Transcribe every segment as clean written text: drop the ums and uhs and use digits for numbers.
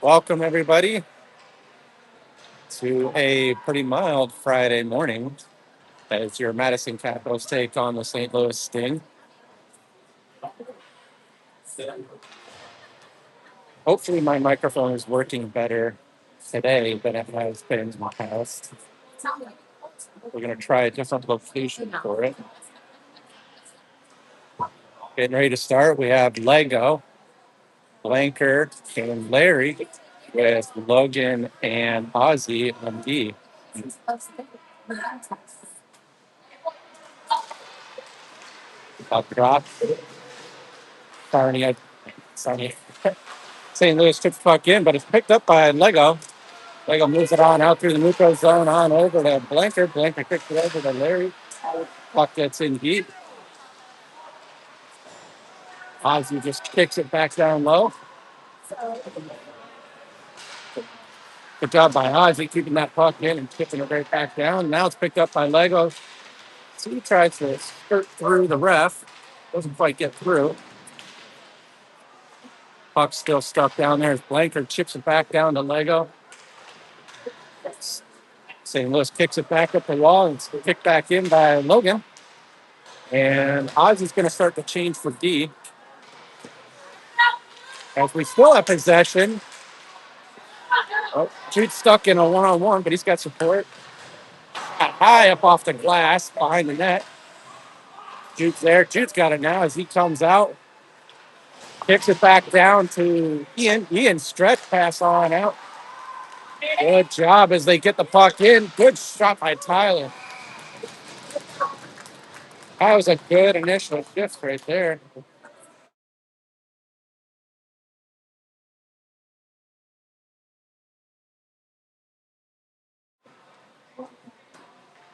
Welcome, everybody, to a pretty mild Friday morning as your Madison Capitals take on the St. Louis Sting. Hopefully, my microphone is working better today than it has been in the past. We're going to try a different location for it. Getting ready to start. We have Lego, Blanker, and Larry with Logan and Ozzy on D. Up drop. Sorry. St. Louis took the puck in, but it's picked up by Lego. Lego moves it on out through the neutral zone, on over to Blanker. Blanker kicks it over to Larry. Puck gets in deep. Ozzy just kicks it back down low. Good job by Ozzy keeping that puck in and kicking it right back down. Now it's picked up by Lego. So he tries to skirt through the ref. Doesn't quite get through. Puck's still stuck down there as Blanker chips it back down to Lego. St. Louis kicks it back up the wall and it's kicked back in by Logan. And Ozzy's going to start to change for D. As we still have possession. Oh, Jude's stuck in a one-on-one, but he's got support. High up off the glass behind the net. Jude's there. Jude's got it now as he comes out. Kicks it back down to Ian. Ian stretch pass on out. Good job as they get the puck in. Good shot by Tyler. That was a good initial shift right there.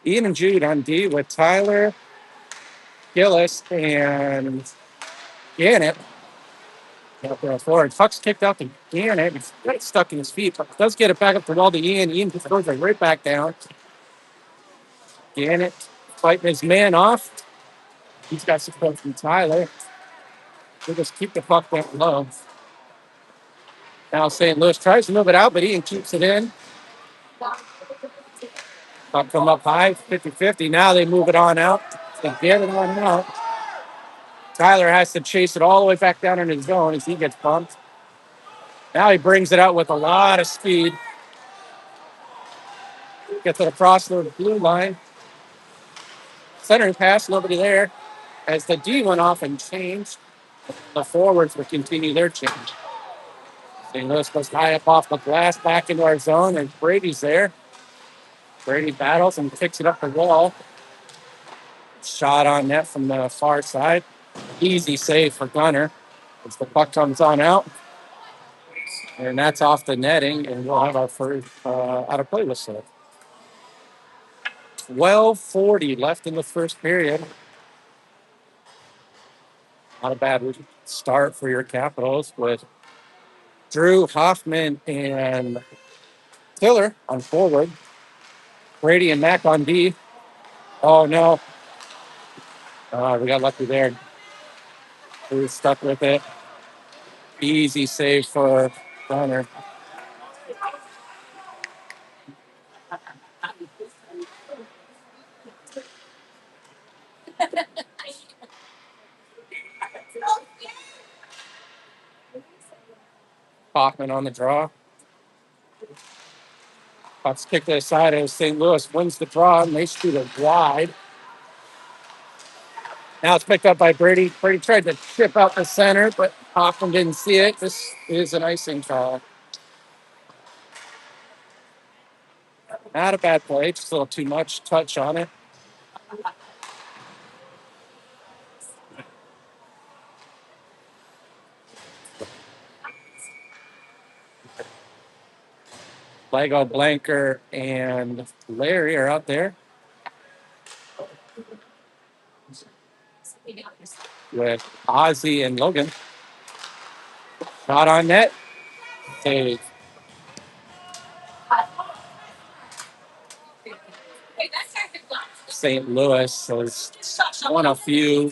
Ian and Jude on D with Tyler, Gillis, and Gannett. Forward. Puck's kicked out to Gannett. He's got it stuck in his feet, but does get it back up the wall to Ian. Ian just throws it right back down. Gannett fighting his man off. He's got support from Tyler. We'll just keep the puck down low. Now St. Louis tries to move it out, but Ian keeps it in. Puck come up high, 50-50. Now they move it on out. They get it on out. Tyler has to chase it all the way back down in his zone as he gets bumped. Now he brings it out with a lot of speed. Gets it across the blue line. Center pass, nobody there. As the D went off and changed, the forwards will continue their change. St. Louis goes high up off the glass back into our zone, and Brady's there. Brady battles and kicks it up the wall. Shot on net from the far side. Easy save for Gunner as the puck comes on out. And that's off the netting, and we'll have our first out of play whistle. 12:40 left in the first period. Not a bad start for your Capitals with Drew, Hoffman, and Tiller on forward. Brady and Mac on D. Oh, no. We got lucky there. We were stuck with it. Easy save for Gunner. Hoffman on the draw. Puck's kicked to the side as St. Louis wins the draw, and they shoot it wide. Now it's picked up by Brady. Brady tried to chip out the center, but Hoffman didn't see it. This is an icing call. Not a bad play, just a little too much touch on it. Lego, Blanker, and Larry are out there with Ozzy and Logan. Shot on net. Save. St. Louis has won a few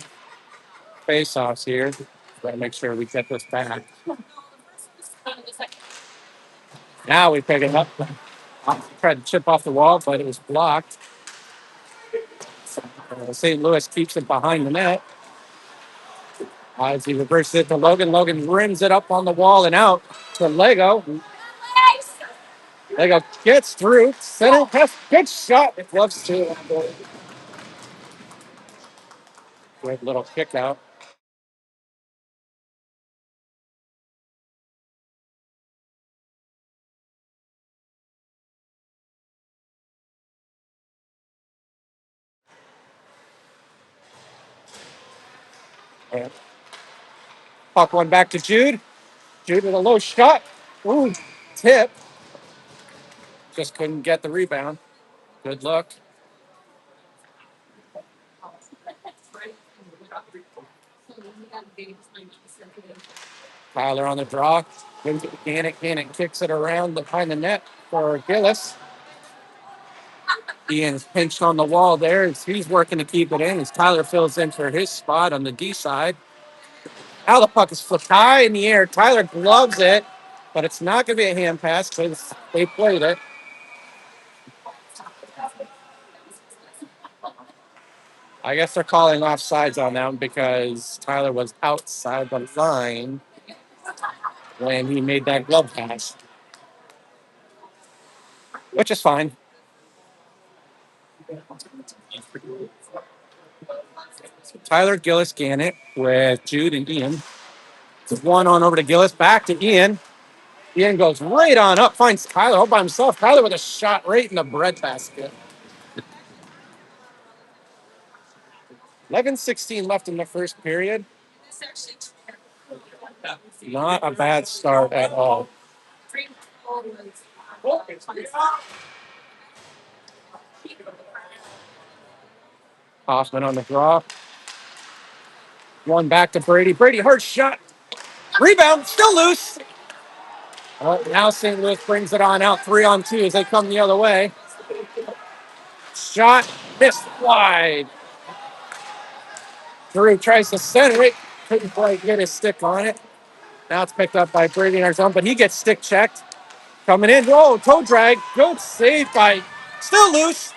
face-offs here. Got to make sure we get this back. Now we pick it up. Tried to chip off the wall, but it was blocked. St. Louis keeps it behind the net. As he reverses it to Logan. Logan rims it up on the wall and out to Lego. Lego gets through. Center pass. Good shot. It loves to. Great little kick out. And puck one back to Jude. Jude with a low shot. Ooh, tip. Just couldn't get the rebound. Good luck. Tyler on the draw. Gives it to Gannett. Gannett kicks it around behind the net for Gillis. Ian's pinched on the wall there as he's working to keep it in as Tyler fills in for his spot on the D side. Now the puck is flipped high in the air. Tyler gloves it, but it's not going to be a hand pass because they played it. I guess they're calling offsides on them because Tyler was outside the line when he made that glove pass, which is fine. Tyler, Gillis, Gannett with Jude and Ian. One on over to Gillis, back to Ian. Ian goes right on up, finds Tyler all by himself. Tyler with a shot right in the breadbasket. 11:16 left in the first period. Not a bad start at all. Hoffman on the draw. One back to Brady. Brady, hard shot. Rebound, still loose. Well, now St. Louis brings it on out 3-on-2 as they come the other way. Shot missed wide. Drew tries to center it. Couldn't quite get his stick on it. Now it's picked up by Brady in our zone, but he gets stick checked. Coming in. Oh, toe drag. Good save by. Still loose.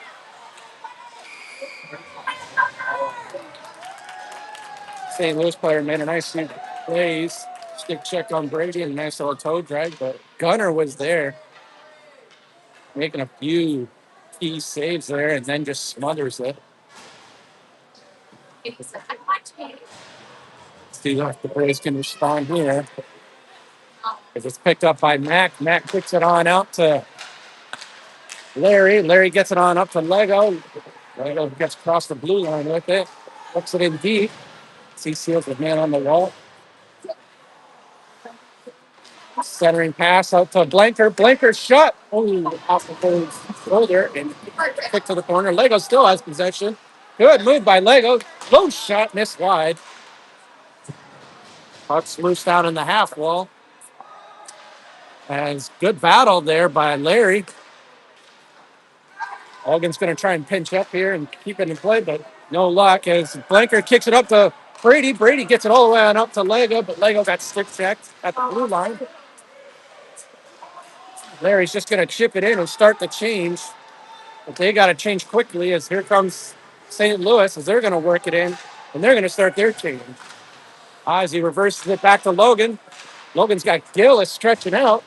St. Louis player made a nice few plays. Stick check on Brady and a nice little toe drag, but Gunner was there making a few key saves there and then just smothers it. See if the Braves can respond here. As it's picked up by Mac. Mac kicks it on out to Larry. Larry gets it on up to Lego. Lego gets across the blue line with it. Hooks it in deep. He seals the man on the wall. Centering pass out to Blanker. Blanker shot. Oh, off the goal's shoulder and kick to the corner. Lego still has possession. Good move by Lego. Low shot, missed wide. Puck's loosed out in the half wall. As good battle there by Larry. Hogan's going to try and pinch up here and keep it in play, but no luck as Blanker kicks it up to Brady. Brady gets it all the way on up to Lego, but Lego got stick checked at the blue line. Larry's just going to chip it in and start the change. But they got to change quickly as here comes St. Louis as they're going to work it in and they're going to start their change. As he reverses it back to Logan. Logan's got Gillis stretching out.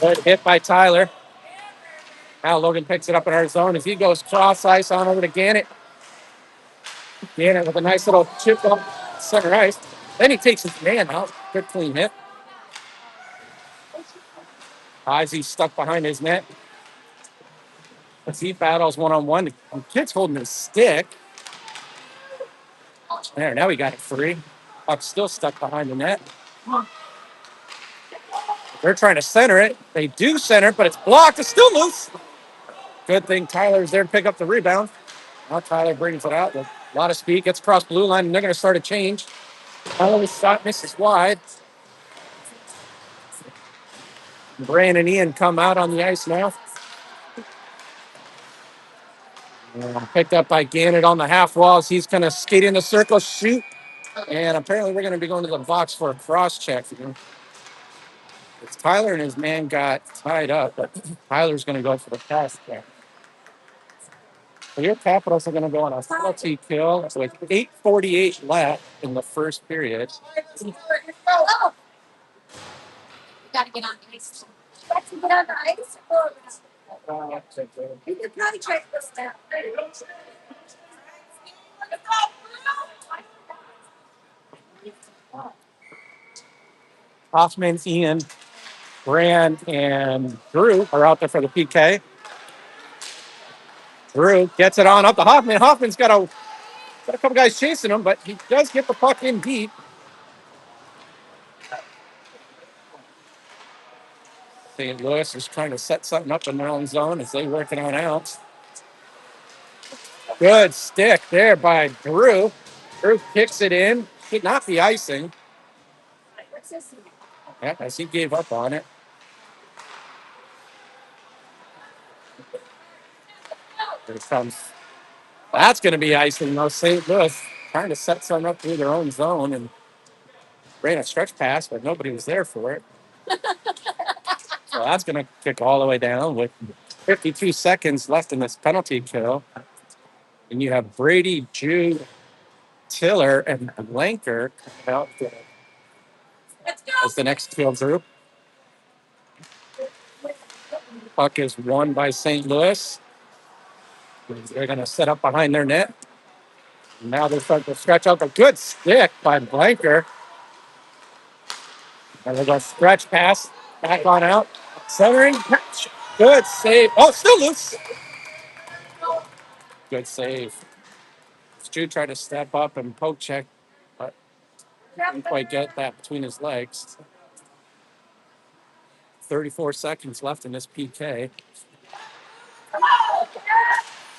Good hit by Tyler. Now Logan picks it up in our zone as he goes cross ice on over to Gannett. Gannett with a nice little chip up center ice. Then he takes his man out. Good clean hit. He's stuck behind his net. As he battles one-on-one. The kid's holding his stick. There, now he got it free. Puck's still stuck behind the net. They're trying to center it. They do center, but it's blocked. It's still loose. Good thing Tyler's there to pick up the rebound. Now Tyler brings it out with a lot of speed. Gets across blue line, and they're going to start a change. Tyler's shot misses wide. Brian and Ian come out on the ice now. Picked up by Gannett on the half walls. He's going to skate in the circle, shoot. And apparently we're going to be going to the box for a cross check. It's Tyler and his man got tied up, but Tyler's going to go for the pass there. So your Capitals are going to go on a penalty kill with 8:48 left in the first period. Hoffman, Ian, Brand, and Drew are out there for the PK. Drew gets it on up to Hoffman. Hoffman's got a couple guys chasing him, but he does get the puck in deep. St. Louis is trying to set something up in their own zone as they work it on out. Good stick there by Drew. Drew kicks it in. Should not be icing. Yeah, as he gave up on it. Here comes. That's going to be icing, though. St. Louis trying to set something up through their own zone and ran a stretch pass, but nobody was there for it. So that's going to kick all the way down with 52 seconds left in this penalty kill. And you have Brady, Jude, Tiller, and Blanker out there as the next field group. Puck is won by St. Louis. They're going to set up behind their net. Now they're starting to stretch out a good stick by Blanker. And they're going to stretch pass back on out. Centering. Good save. Oh, still loose. Good save. Stu tried to step up and poke check, but didn't quite get that between his legs. 34 seconds left in this PK.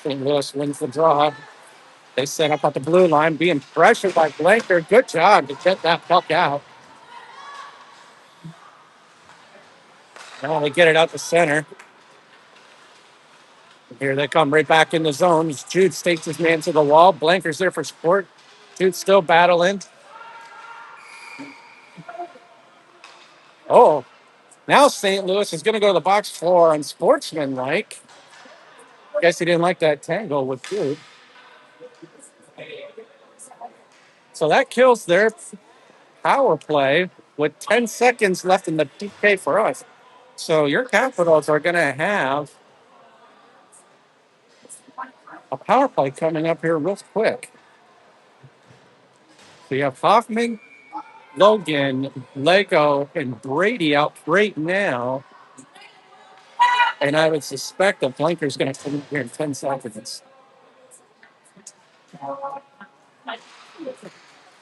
St. Louis wins the draw. They set up at the blue line, being pressured by Blanker. Good job to get that puck out. Now they get it out the center. Here they come right back in the zone. Jude stakes his man to the wall. Blanker's there for support. Jude's still battling. Oh, now St. Louis is going to go to the box for unsportsmanlike. Guess he didn't like that tangle with Jude. So that kills their power play with 10 seconds left in the PK for us. So your Capitals are going to have a power play coming up here real quick. So you have Hoffman, Logan, Lego, and Brady out right now. And I would suspect that Blanker's going to come in here in 10 seconds.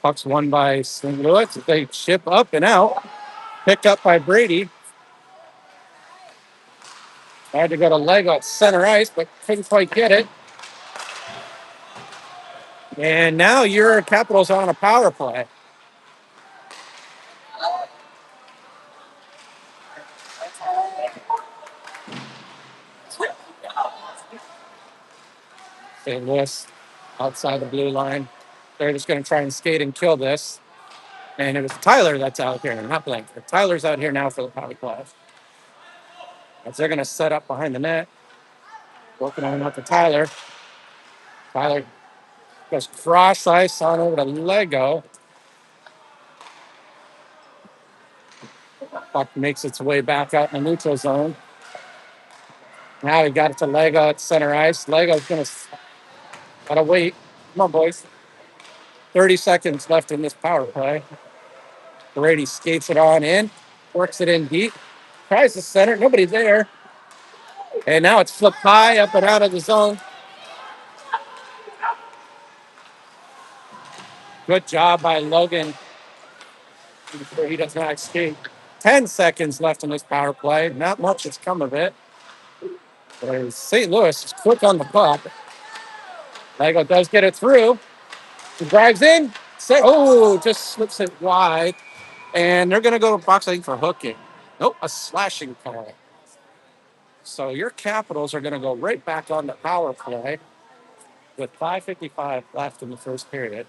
Puck's won by St. Louis. They ship up and out. Picked up by Brady. Tried to go to Lego at center ice, but couldn't quite get it. And now your Capitals on a power play. St. Louis outside the blue line. They're just going to try and skate and kill this. And it was Tyler that's out here, not Blanker. Tyler's out here now for the power play. As they're going to set up behind the net. Working on out to Tyler. Tyler goes cross ice on over to Lego. Puck makes its way back out in the neutral zone. Now he got it to Lego at center ice. Lego's going to gotta wait. Come on, boys. 30 seconds left in this power play. Brady skates it on in, works it in deep, tries to center. Nobody there. And now it's flipped high up and out of the zone. Good job by Logan. He does not escape. 10 seconds left in this power play. Not much has come of it. St. Louis is quick on the puck. Lego does get it through. He drives in. Just slips it wide. And they're going to go to box, I think, for hooking. Nope, a slashing call. So your Capitals are going to go right back on the power play with 5:55 left in the first period.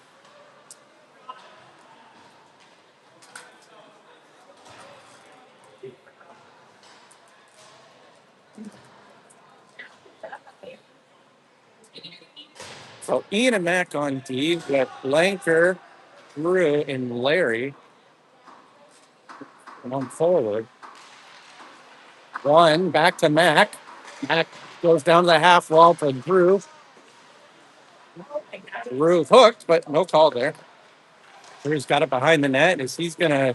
So Ian and Mac on D with Blanker, Drew, and Larry on forward. One back to Mac. Mac goes down to the half wall for Drew. Drew's hooked, but no call there. Drew's got it behind the net as he's going to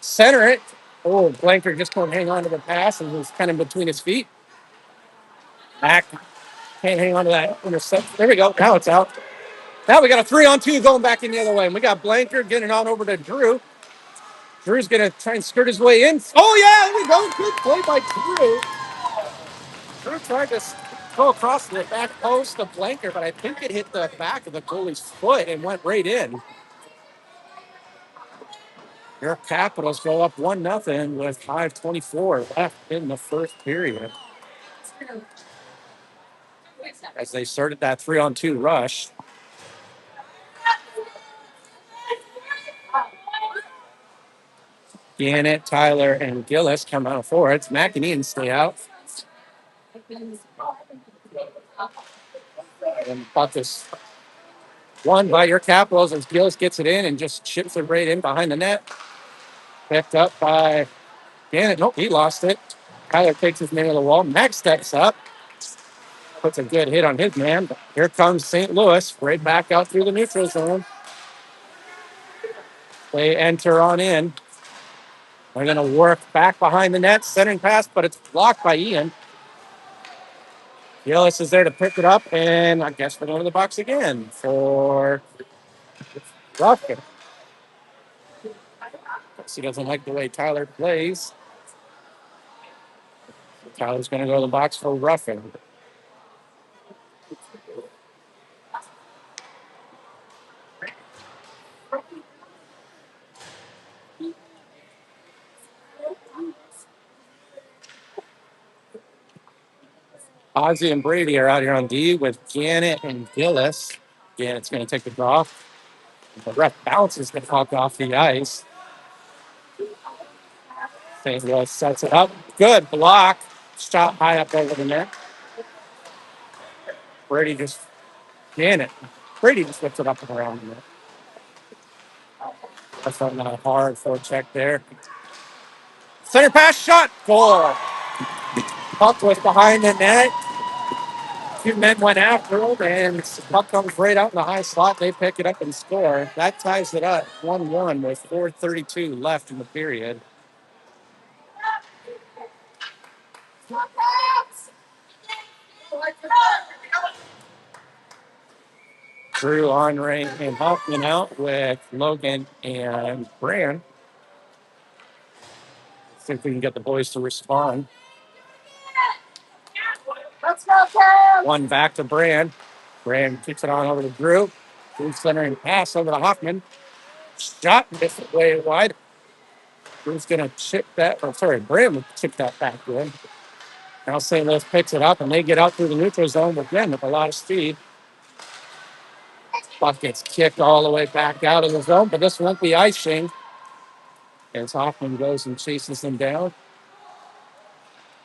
center it. Oh, Blanker just couldn't hang on to the pass and was kind of between his feet. Mac can't hang on to that intercept. There we go. Now it's out. Now we got a 3-on-2 going back in the other way. And we got Blanker getting on over to Drew. Drew's going to try and skirt his way in. Oh, yeah, there we go. Good play by Drew. Drew tried to go across the back post of Blanker, but I think it hit the back of the goalie's foot and went right in. Your Capitals go up 1-0 with 5:24 left in the first period. As they started that 3-on-2 rush. Gannett, Tyler, and Gillis come out forwards. McInerney stay out. And Buckus won by your Capitals as Gillis gets it in and just chips it right in behind the net. Picked up by Gannett. Nope, he lost it. Tyler takes his man to the wall. Max steps up. Puts a good hit on his man. But here comes St. Louis right back out through the neutral zone. They enter on in. They're going to work back behind the net. Centering pass, but it's blocked by Ian. Gillis is there to pick it up, and I guess we're going to the box again for Ruffin. He doesn't like the way Tyler plays. Tyler's going to go to the box for Ruffin. Ozzy and Brady are out here on D with Gannett and Gillis. Gannett's going to take the draw. The ref bounces the puck off the ice. St. Louis sets it up. Good block. Shot high up over the net. Gannett. Brady just whips it up and around the net. That's not a hard forecheck there. Center pass shot. Goal. Puck was behind the net. Two men went after him, and the puck comes right out in the high slot. They pick it up and score. That ties it up 1-1 with 4:32 left in the period. Drew, Henry, and Hoffman out with Logan and Brand. See if we can get the boys to respond. One back to Brand. Brand kicks it on over to Drew. Drew centering pass over to Hoffman. Shot missed it way wide. Drew's going to chip that. Brand will chip that back in. Now St. Louis picks it up, and they get out through the neutral zone again with a lot of speed. Puck gets kicked all the way back out of the zone, but this won't be icing as Hoffman goes and chases them down.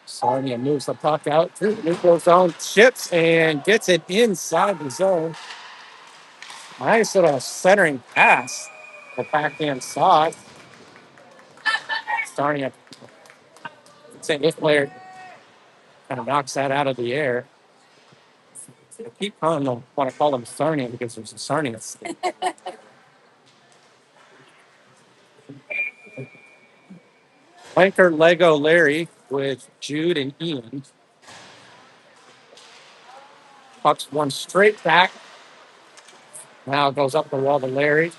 Sarnia moves the puck out through the neutral zone, chips, and gets it inside the zone. Nice little centering pass. The backhand side. Sarnia, St. Louis player kind of knocks that out of the air. I keep want to call him Sarnia because there's a Sarnia. Blanker, Lego, Larry with Jude and Ian. Puck's one straight back. Now it goes up the wall to Larry.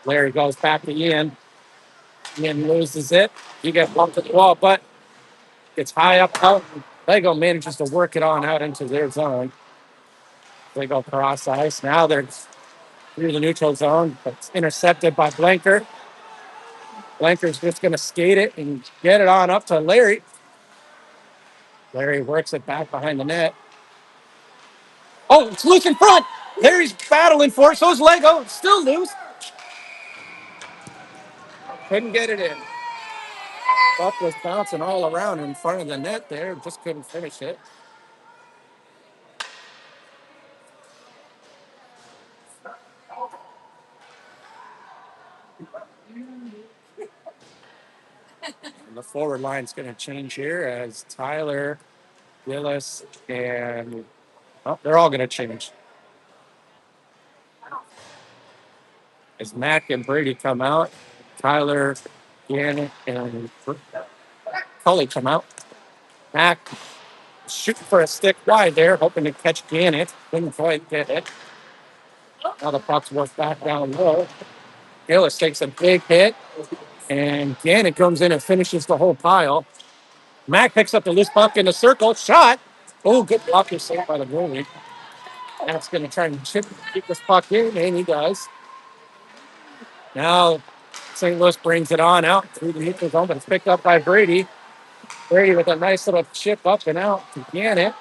Larry goes back to Ian. Ian loses it. You get bumped to the wall, but gets high up out. Lego manages to work it on out into their zone. They go cross ice. Now they're through the neutral zone, but it's intercepted by Blanker. Blanker's just going to skate it and get it on up to Larry. Larry works it back behind the net. Oh, it's loose in front. Larry's battling for it. So's Lego. Still loose. Couldn't get it in. Buck was bouncing all around in front of the net there. Just couldn't finish it. The forward line's going to change here as Tyler, Willis, and they're all going to change. As Mac and Brady come out, Tyler, Gannett, and Cully come out. Mac shooting for a stick wide there, hoping to catch Gannett. Couldn't quite get it. Now the puck's worked back down low. Gillis takes a big hit, and Gannett comes in and finishes the whole pile. Mac picks up the loose puck in the circle. Shot. Oh, good block saved by the goalie. Mac's going to try and keep this puck in, and he does. Now St. Louis brings it on out through the neutral zone, but it's picked up by Brady. Brady with a nice little chip up and out to Gannett.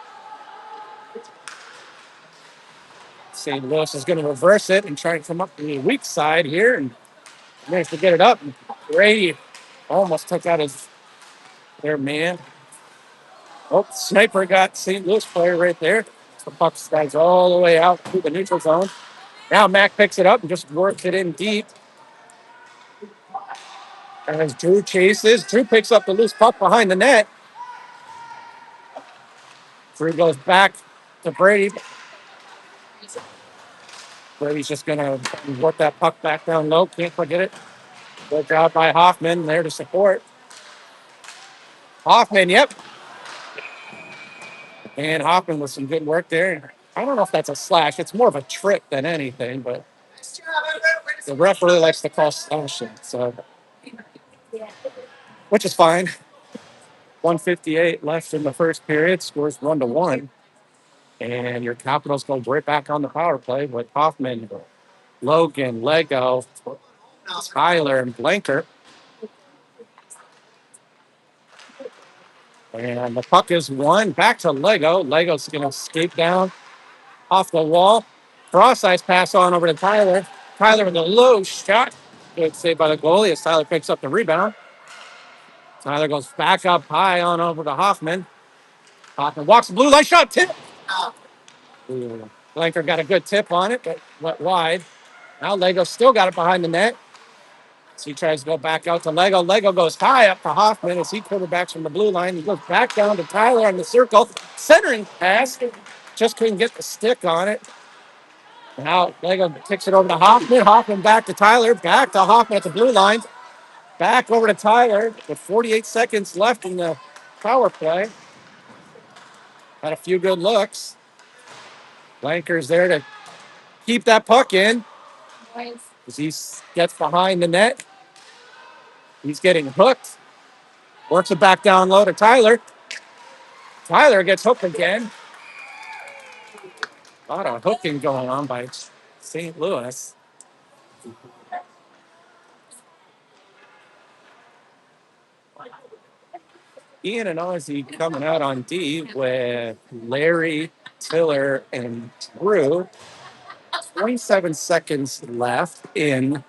St. Louis is going to reverse it and try and come up the weak side here and managed to get it up. Brady almost took out their man. Oh, Sniper got St. Louis player right there. The puck slides all the way out through the neutral zone. Now Mac picks it up and just works it in deep. And as Drew chases, Drew picks up the loose puck behind the net. Drew goes back to Brady. Brady's just going to work that puck back down low. Can't forget it. Good job by Hoffman there to support. Hoffman, yep. And Hoffman with some good work there. I don't know if that's a slash. It's more of a trip than anything, but the ref really likes to call slashing, so which is fine. 158 left in the first period. Scores 1-1, and your Capitals go right back on the power play with Hoffman, Logan, Lego, Tyler, and Blanker. And the puck is won back to Lego. Lego's going to skate down off the wall. Cross ice pass on over to Tyler. Tyler with a low shot. Good save by the goalie as Tyler picks up the rebound. Tyler goes back up high on over to Hoffman. Hoffman walks the blue line shot. Tip. Blanker got a good tip on it, but went wide. Now Lego still got it behind the net. So he tries to go back out to Lego. Lego goes high up to Hoffman as he quarterbacks from the blue line. He goes back down to Tyler on the circle. Centering pass. Just couldn't get the stick on it. Now Lego kicks it over to Hoffman. Hoffman back to Tyler. Back to Hoffman at the blue line. Back over to Tyler with 48 seconds left in the power play. Had a few good looks. Blanker's there to keep that puck in. As he gets behind the net. He's getting hooked. Works it back down low to Tyler. Tyler gets hooked again. A lot of hooking going on by St. Louis. Ian and Ozzy coming out on D with Larry, Tiller, and Drew. 27 seconds left in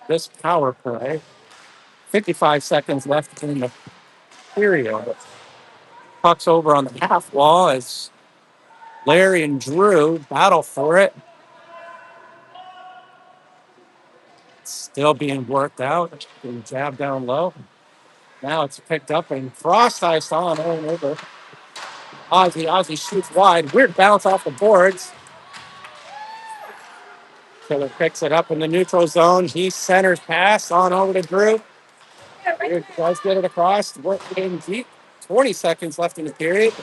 this power play. 55 seconds left in the period. Puck's over on the half wall as Larry and Drew battle for it. Still being worked out. Being jabbed down low. Now it's picked up and cross ice on over. Ozzy. Ozzy shoots wide. Weird bounce off the boards. Killer picks it up in the neutral zone. He centers pass on over to Drew. Drew does get it across. Working deep. 20 seconds left in the period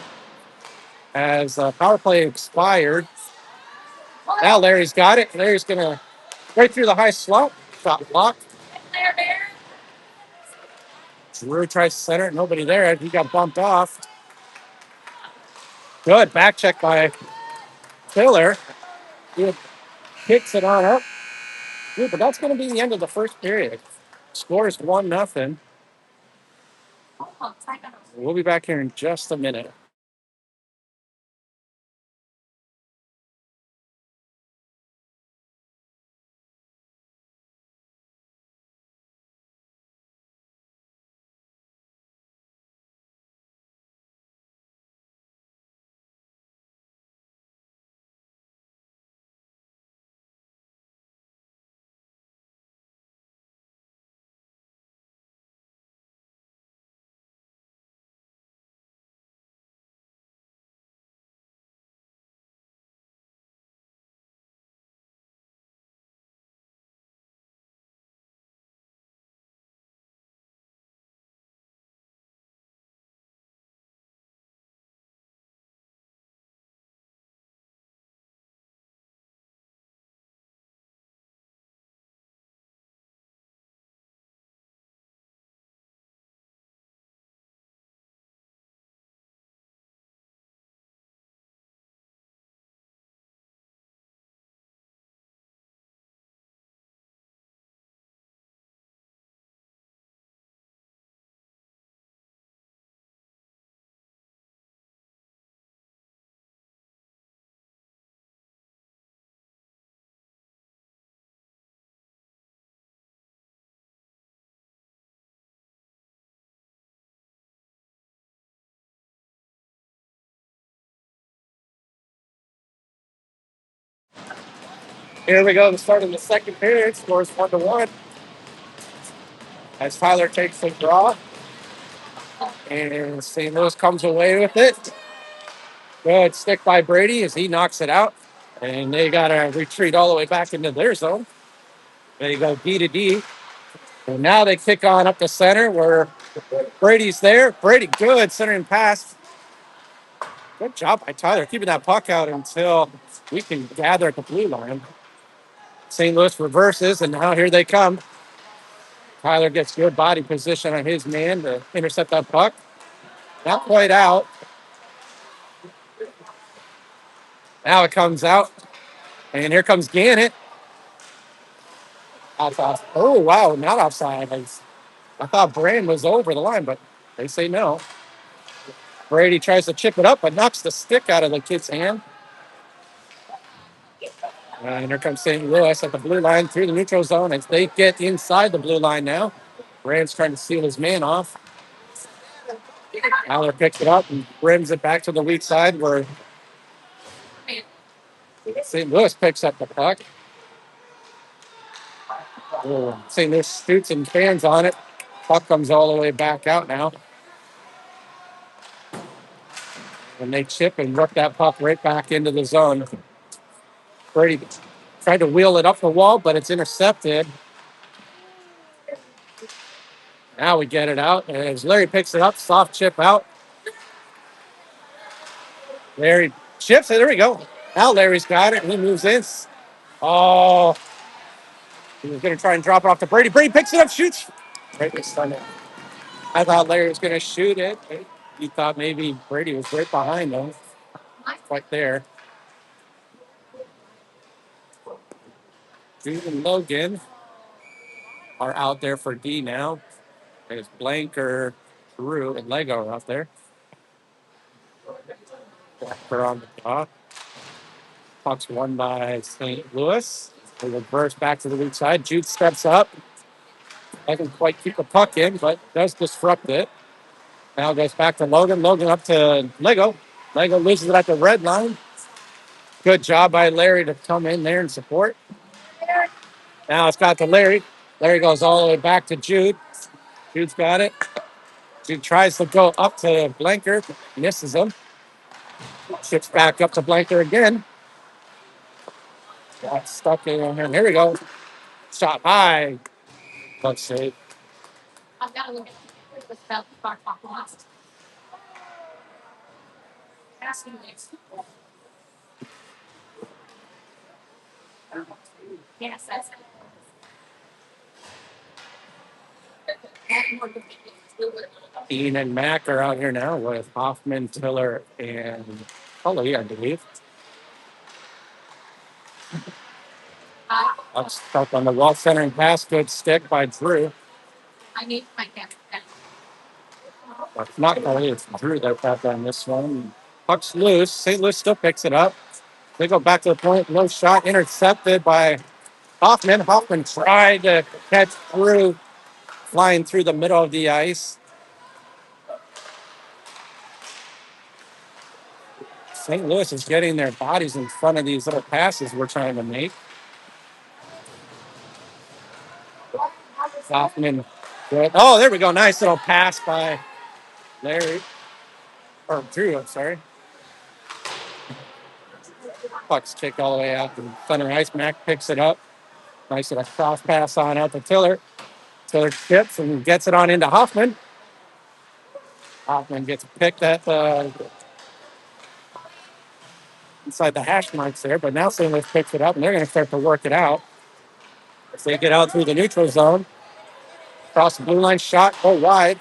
as power play expired. Now Larry's got it. Larry's going to right through the high slot. Shot blocked. Drew tries to center it. Nobody there. He got bumped off. Good back check by Killer. He kicks it on up. Dude, but that's going to be the end of the first period. Scores 1-0. We'll be back here in just a minute. Here we go. The start of the second period. Scores 1-1 as Tyler takes the draw. And St. Louis comes away with it. Good stick by Brady as he knocks it out. And they got to retreat all the way back into their zone. They go D to D. And now they kick on up the center where Brady's there. Brady, good centering pass. Good job by Tyler keeping that puck out until we can gather at the blue line. St. Louis reverses, and now here they come. Tyler gets good body position on his man to intercept that puck. Not quite out. Now it comes out, and here comes Gannett. Off. Oh, wow, not offside. I thought Brand was over the line, but they say no. Brady tries to chip it up, but knocks the stick out of the kid's hand. And here comes St. Louis at the blue line through the neutral zone as they get inside the blue line now. Brand's trying to seal his man off. Tyler picks it up and brims it back to the weak side where St. Louis picks up the puck. Oh, St. Louis shoots and fans on it. Puck comes all the way back out now. And they chip and work that puck right back into the zone. Brady tried to wheel it up the wall, but it's intercepted. Now we get it out. As Larry picks it up, soft chip out. Larry chips it. There we go. Now Larry's got it and he moves in. Oh, he was going to try and drop it off to Brady. Brady picks it up, shoots. Brady stunned it. I thought Larry was going to shoot it. He thought maybe Brady was right behind him. Right there. Dude and Logan are out there for D now. There's Blanker, Drew, and Lego are out there. Blanker on the top. Puck's won by St. Louis. They reverse back to the weak side. Jude steps up. Doesn't quite keep the puck in, but does disrupt it. Now goes back to Logan. Logan up to Lego. Lego loses it at the red line. Good job by Larry to come in there and support. Now it's got to Larry. Larry goes all the way back to Jude. Jude's got it. Jude tries to go up to Blanker. Misses him. Ships back up to Blanker again. Got stuck in here. Here we go. Shot high. Let's see. Dean and Mac are out here now with Hoffman, Tiller, and Tully, I believe. Up stuck on the wall centering pass. Good stick by Drew. It's not Tully, it's Drew that got on this one. Puck's loose. St. Louis still picks it up. They go back to the point. No shot intercepted by Hoffman. Hoffman tried to catch Drew flying through the middle of the ice. St. Louis is getting their bodies in front of these little passes we're trying to make. Hoffman. Good. Oh, there we go. Nice little pass by Larry. Or Drew, I'm sorry. Puck's kicked all the way out to center ice. Mac picks it up. Nice little cross pass on out to Tiller. Tiller chips and gets it on into Hoffman. Hoffman gets picked at inside the hash marks there, but now St. Louis picks it up and they're going to start to work it out. As they get out through the neutral zone. Cross the blue line, shot, go wide.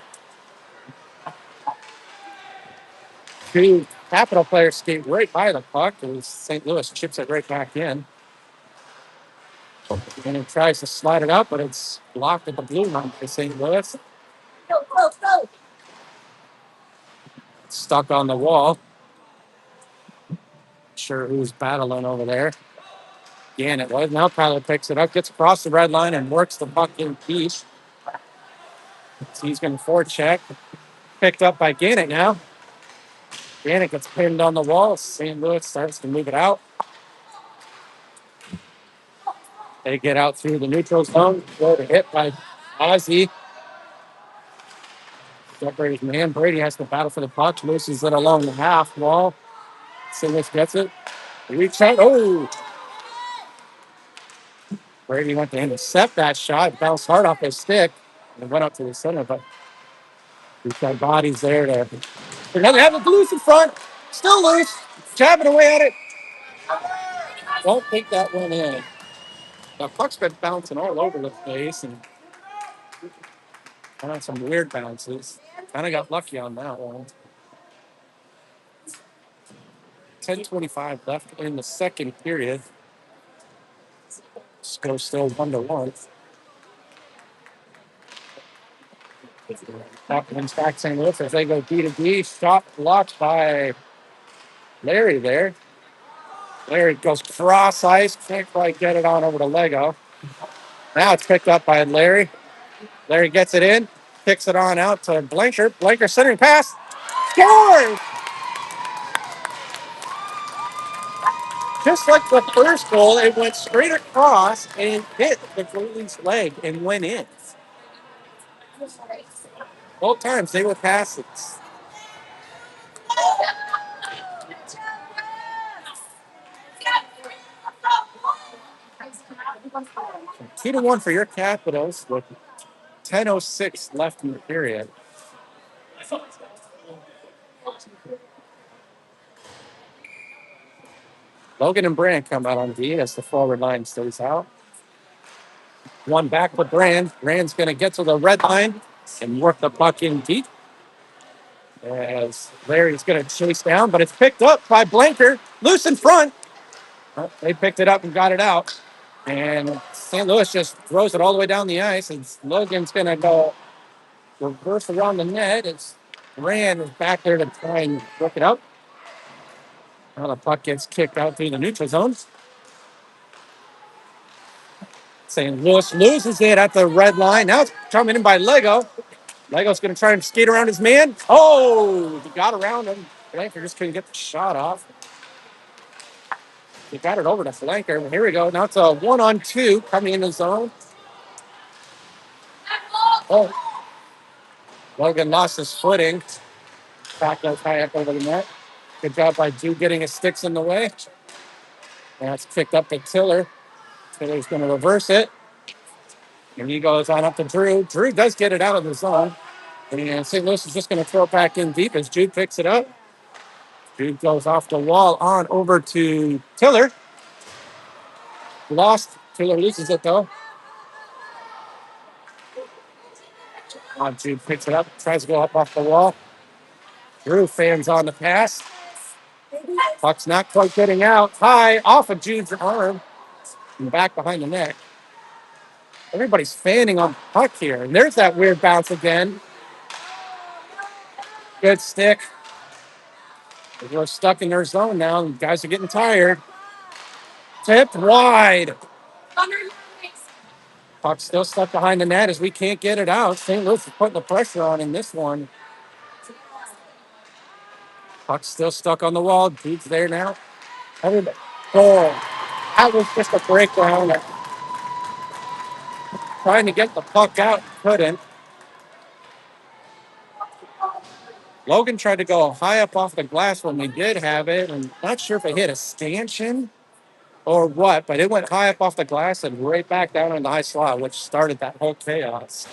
Two Capital players skate right by the puck, and St. Louis chips it right back in. And it tries to slide it out, but it's blocked at the blue line by St. Louis. It's stuck on the wall. Sure who's battling over there. Again, it was. Now Tyler picks it up, gets across the red line, and works the puck in deep. So he's going to forecheck. Picked up by Gannett now. Gannett gets pinned on the wall. St. Louis starts to move it out. They get out through the neutral zone. Go to hit by Ozzy. Separated man. Brady has to battle for the puck. Loses it along the half wall. Simmons gets it. Reach out. Oh! Brady went to intercept that shot. Bounced hard off his stick. And went up to the center, but he's got bodies there to. They're going to have it loose in front. Still loose. Jabbing away at it. Don't take that one in. The puck's been bouncing all over the place and on some weird bounces. Kind of got lucky on that one. 10:25 left in the second period. Score still 1-1. Hopkins back St. Louis as they go D to D. Shot blocked by Larry there. Larry goes cross ice. Can't quite get it on over to Lego. Now it's picked up by Larry. Larry gets it in. Kicks it on out to Blanker. Blanker centering pass. Scores! Just like the first goal, it went straight across and hit the goalie's leg and went in. Both times they were passes. 2-1 for your Capitals with 10:06 left in the period. Logan and Brand come out on D as the forward line stays out. One back with Brand. Brand's going to get to the red line and work the puck in deep. As Larry's going to chase down, but it's picked up by Blanker. Loose in front. Well, they picked it up and got it out. And St. Louis just throws it all the way down the ice. And Logan's going to go reverse around the net. It's Brand is back there to try and work it up. Now the puck gets kicked out through the neutral zones. St. Louis loses it at the red line. Now it's coming in by Lego. Lego's going to try and skate around his man. Oh, he got around him. Blanker just couldn't get the shot off. He got it over to Flanker. Here we go. Now it's a 1-on-2 coming in the zone. Oh, Logan lost his footing. Back goes high up over the net. Good job by Jude getting his sticks in the way. Now it's kicked up to Tiller. Tiller's going to reverse it. And he goes on up to Drew. Drew does get it out of the zone. And St. Louis is just going to throw it back in deep as Jude picks it up. Jude goes off the wall on over to Tiller. Lost. Tiller loses it though. Jude picks it up, tries to go up off the wall. Drew fans on the pass. Puck's not quite getting out. High off of Jude's arm and back behind the net. Everybody's fanning on puck here. And there's that weird bounce again. Good stick. We're stuck in their zone now. And guys are getting tired. Tipped wide. Puck's still stuck behind the net as we can't get it out. St. Louis is putting the pressure on in this one. Puck's still stuck on the wall. Dude's there now. Everybody. Goal. That was just a breakdown. Trying to get the puck out. Couldn't. Logan tried to go high up off the glass when we did have it. I'm not sure if it hit a stanchion or what, but it went high up off the glass and right back down in the high slot, which started that whole chaos.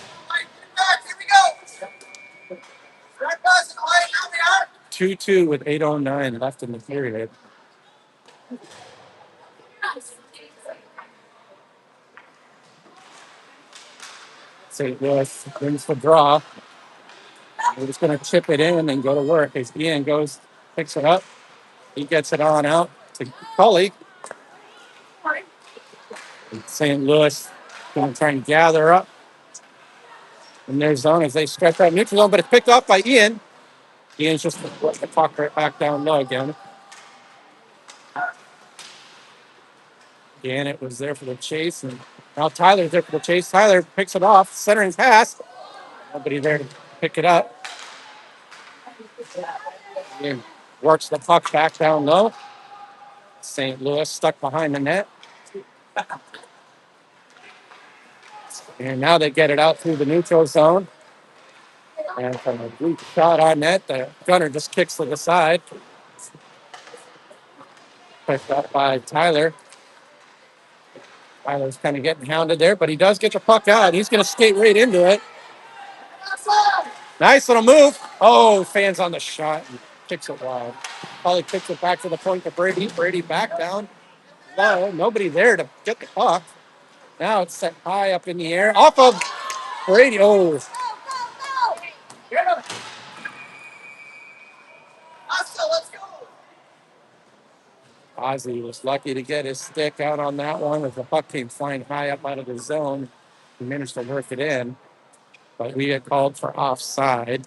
2-2 with 8:09 left in the period. St. Louis wins the draw. We're just going to chip it in and go to work. As Ian goes, picks it up. He gets it on out to Cully. St. Louis going to try and gather up in their zone as they stretch out neutral zone, but it's picked up by Ian. Ian's just put the puck right back down low again. Again, it was there for the chase, and now Tyler's there for the chase. Tyler picks it off, centering pass. Nobody there to pick it up. Ian works the puck back down low. St. Louis stuck behind the net. And now they get it out through the neutral zone. And from a weak shot on net, the gunner just kicks to the side. Picked up by Tyler. Tyler's kind of getting hounded there, but he does get the puck out. He's going to skate right into it. Nice little move. Oh, fans on the shot and kicks it wide. Probably kicks it back to the point to Brady. Brady back down. No, nobody there to get the puck. Now it's set high up in the air. Off of Brady. Oh, Ozzy was lucky to get his stick out on that one as the puck came flying high up out of the zone. He managed to work it in, but we had called for offside.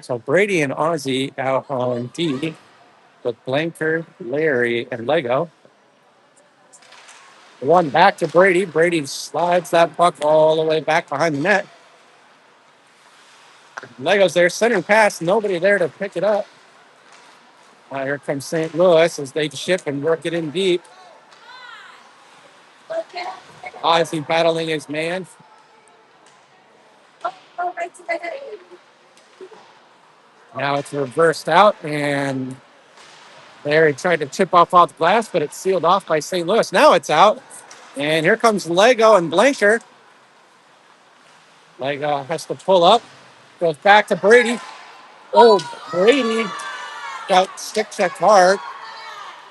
So Brady and Ozzy out on D with Blanker, Larry, and Lego. One back to Brady. Brady slides that puck all the way back behind the net. Lego's there, centering pass. Nobody there to pick it up. Here comes St. Louis as they ship and work it in deep. Ozzy battling his man. Now it's reversed out, and there he tried to chip off the glass, but it's sealed off by St. Louis. Now it's out, and here comes Lego and Blanker. Lego has to pull up, goes back to Brady. Oh, Brady got stick checked hard.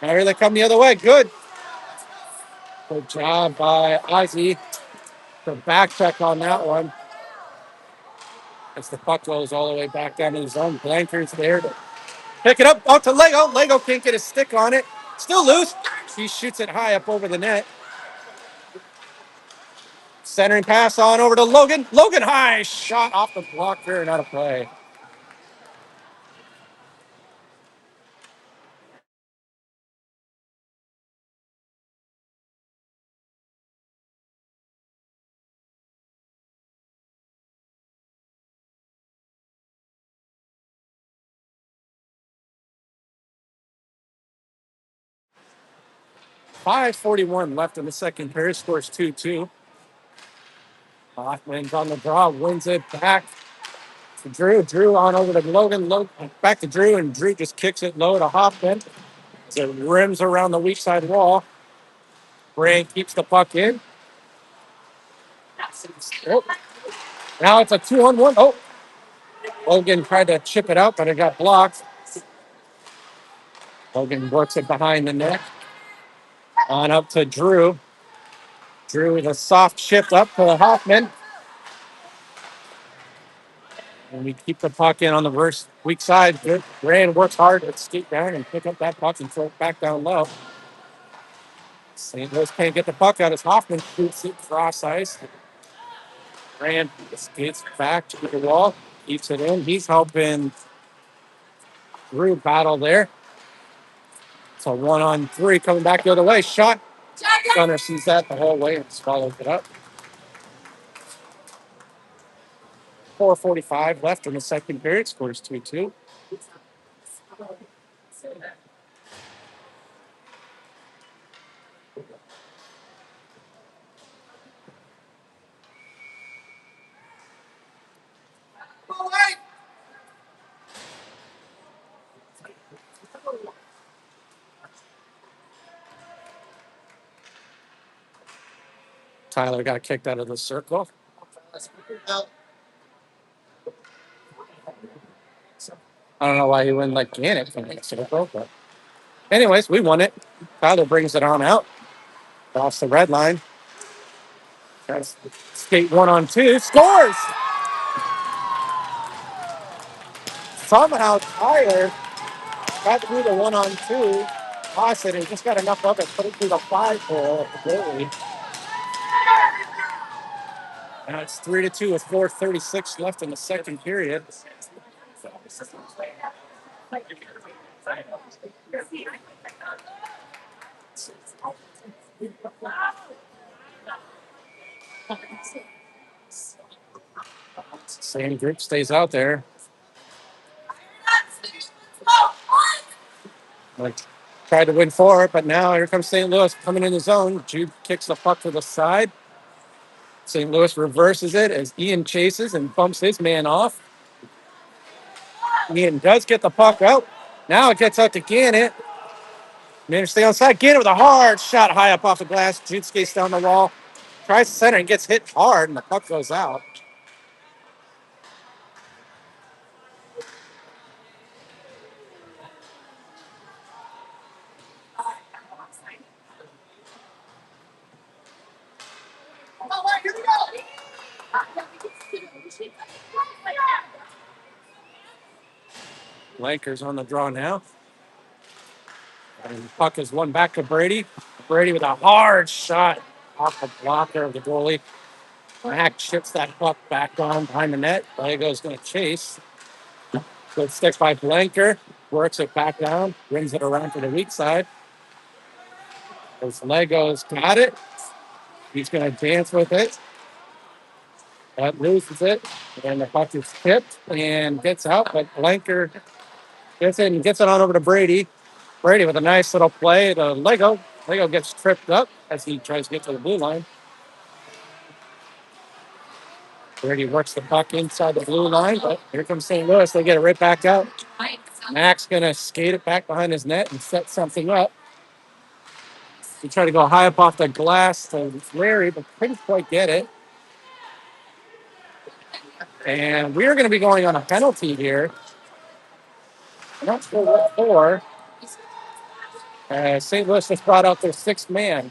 Now here they come the other way. Good job by Ozzy. The back check on that one. As the puck goes all the way back down to the zone. Blanker's there to pick it up out to Lego. Lego can't get his stick on it. Still loose. He shoots it high up over the net. Centering pass on over to Logan. Logan high. Shot off the block there and out of play. .541 left in the second period. Scores 2-2. Hoffman's on the draw. Wins it back to Drew. Drew on over to Logan. Back to Drew, and Drew just kicks it low to Hoffman. As it rims around the weak side wall. Bray keeps the puck in. Oh, now it's a 2-on-1. Oh, Logan tried to chip it out, but it got blocked. Logan works it behind the net. On up to Drew. Drew with a soft chip up to Hoffman. And we keep the puck in on the reverse weak side. Rand works hard to skate down and pick up that puck and throw it back down low. St. Louis can't get the puck out as Hoffman shoots it cross ice. Rand skates back to the wall, keeps it in. He's helping Drew battle there. So 1-on-3 coming back the other way. Shot. Gunner sees that the whole way and swallows it up. 4:45 left in the second period. Scores 2-2. Tyler got kicked out of the circle. I don't know why he wouldn't let Gannett from the circle, but anyways, we won it. Tyler brings it on out. Cross the red line. Tries to skate 1-on-2. Scores! Somehow Tyler got through the 1-on-2. Toss it and just got enough of it. Put it through the 5-hole at the goalie. Now it's 3-2 with 4:36 left in the second period. Same group stays out there. Like, tried to win for it, but now here comes St. Louis coming in the zone. Jude kicks the puck to the side. St. Louis reverses it as Ian chases and bumps his man off. Ian does get the puck out. Now it gets out to Gannett. Managed to stay outside. Gannett with a hard shot high up off the glass. Jude skates down the wall. Tries to center and gets hit hard, and the puck goes out. Lakers on the draw now. And the puck is won back to Brady. Brady with a hard shot off the blocker of the goalie. Mac chips that puck back on behind the net. Lego's going to chase. Good stick by Blanker. Works it back down. Brings it around to the weak side. As Lego's got it. He's going to dance with it. That loses it. And the puck is tipped and gets out. But Blanker gets it and gets it on over to Brady. Brady with a nice little play to Lego. Lego gets tripped up as he tries to get to the blue line. Brady works the puck inside the blue line, but here comes St. Louis. They get it right back out. Mac's going to skate it back behind his net and set something up. He tried to go high up off the glass to Larry, but couldn't quite get it. And we're going to be going on a penalty here. I'm not sure what for. St. Louis just brought out their sixth man.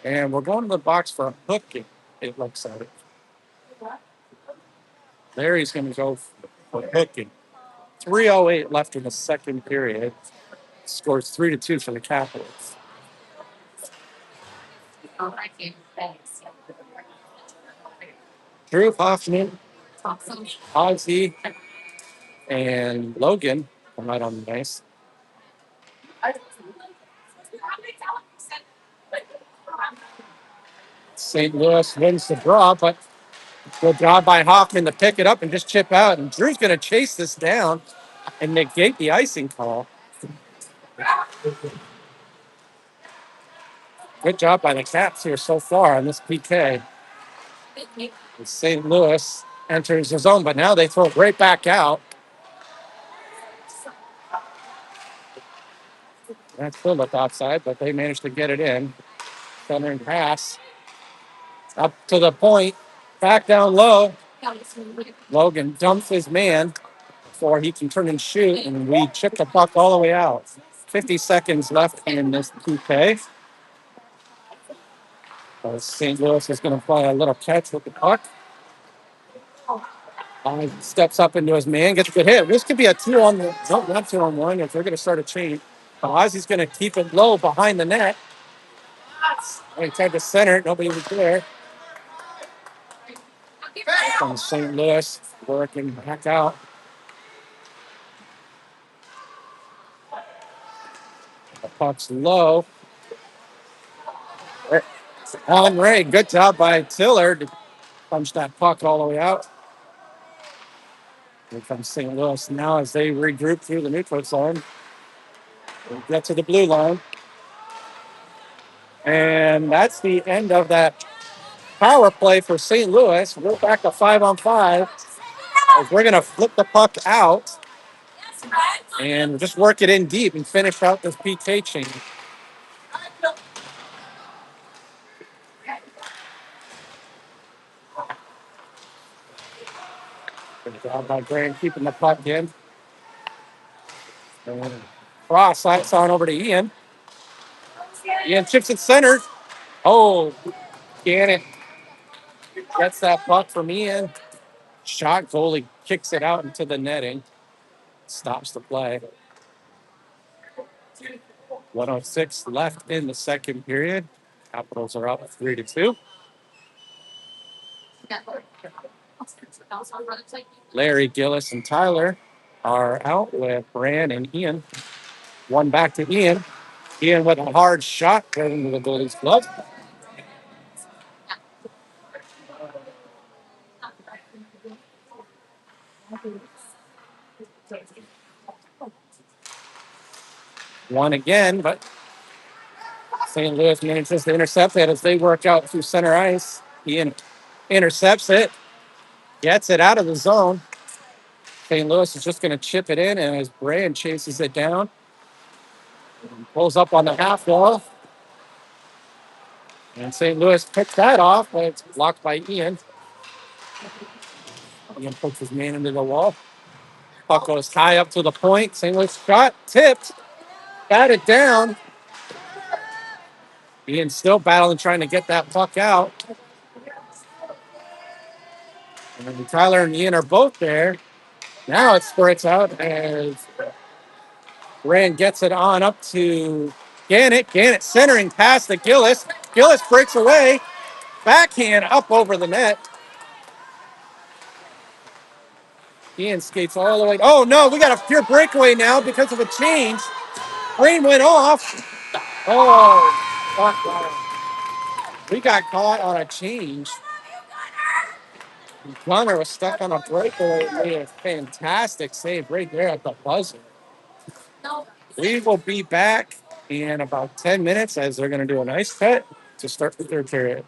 And we're going to the box for a hooking, it looks like. Larry's going to go for hooking. 3:08 left in the second period. Scores 3-2 for the Capitals. Drew Hoffman, Ozzy, and Logan come out on the ice. St. Louis wins the draw, but good job by Hoffman to pick it up and just chip out. And Drew's going to chase this down and negate the icing call. Good job by the Caps here so far on this PK. St. Louis enters the zone, but now they throw it right back out. That still looked offside, but they managed to get it in. Centering pass up to the point, back down low. Logan dumps his man before he can turn and shoot, and we chip the puck all the way out. 50 seconds left in this PK. St. Louis is going to play a little catch with the puck. Steps up into his man, gets a good hit. This could be a 2-on-1, not 2-on-1 if they're going to start a chain. But Ozzy's going to keep it low behind the net. He tried to center it, nobody was there. From St. Louis, working back out. The puck's low. On Ray, good job by Tiller to punch that puck all the way out. Here comes St. Louis now as they regroup through the neutral zone. We'll get to the blue line. And that's the end of that power play for St. Louis. We're back to 5-on-5. We're going to flip the puck out and just work it in deep and finish out this PK chain. Good job by Grant keeping the puck in. And cross slides on over to Ian. Ian chips it center. Oh, Gannett gets that puck from Ian. Shot goalie kicks it out into the netting. Stops the play. 1:06 left in the second period. Capitals are up 3-2. Larry, Gillis, and Tyler are out with Brand and Ian. One back to Ian. Ian with a hard shot right into the goalie's glove. One again, but St. Louis manages to intercept it as they work out through center ice. He intercepts it, gets it out of the zone. St. Louis is just going to chip it in, and as Brand chases it down, pulls up on the half wall, and St. Louis picks that off, but it's blocked by Ian. Ian puts his man into the wall. Puck goes high up to the point. St. Louis shot, tipped, got it down. Ian's still battling, trying to get that puck out. And Tyler and Ian are both there. Now it spurts out as Rand gets it on up to Gannett. Gannett centering past the Gillis. Gillis breaks away. Backhand up over the net. Ian skates all the way. Oh no, we got a pure breakaway now because of a change. Green went off. Oh, we got caught on a change. Gunner was stuck on a breakaway. Made a fantastic save right there at the buzzer. We will be back in about 10 minutes as they're going to do an ice cut to start the third period.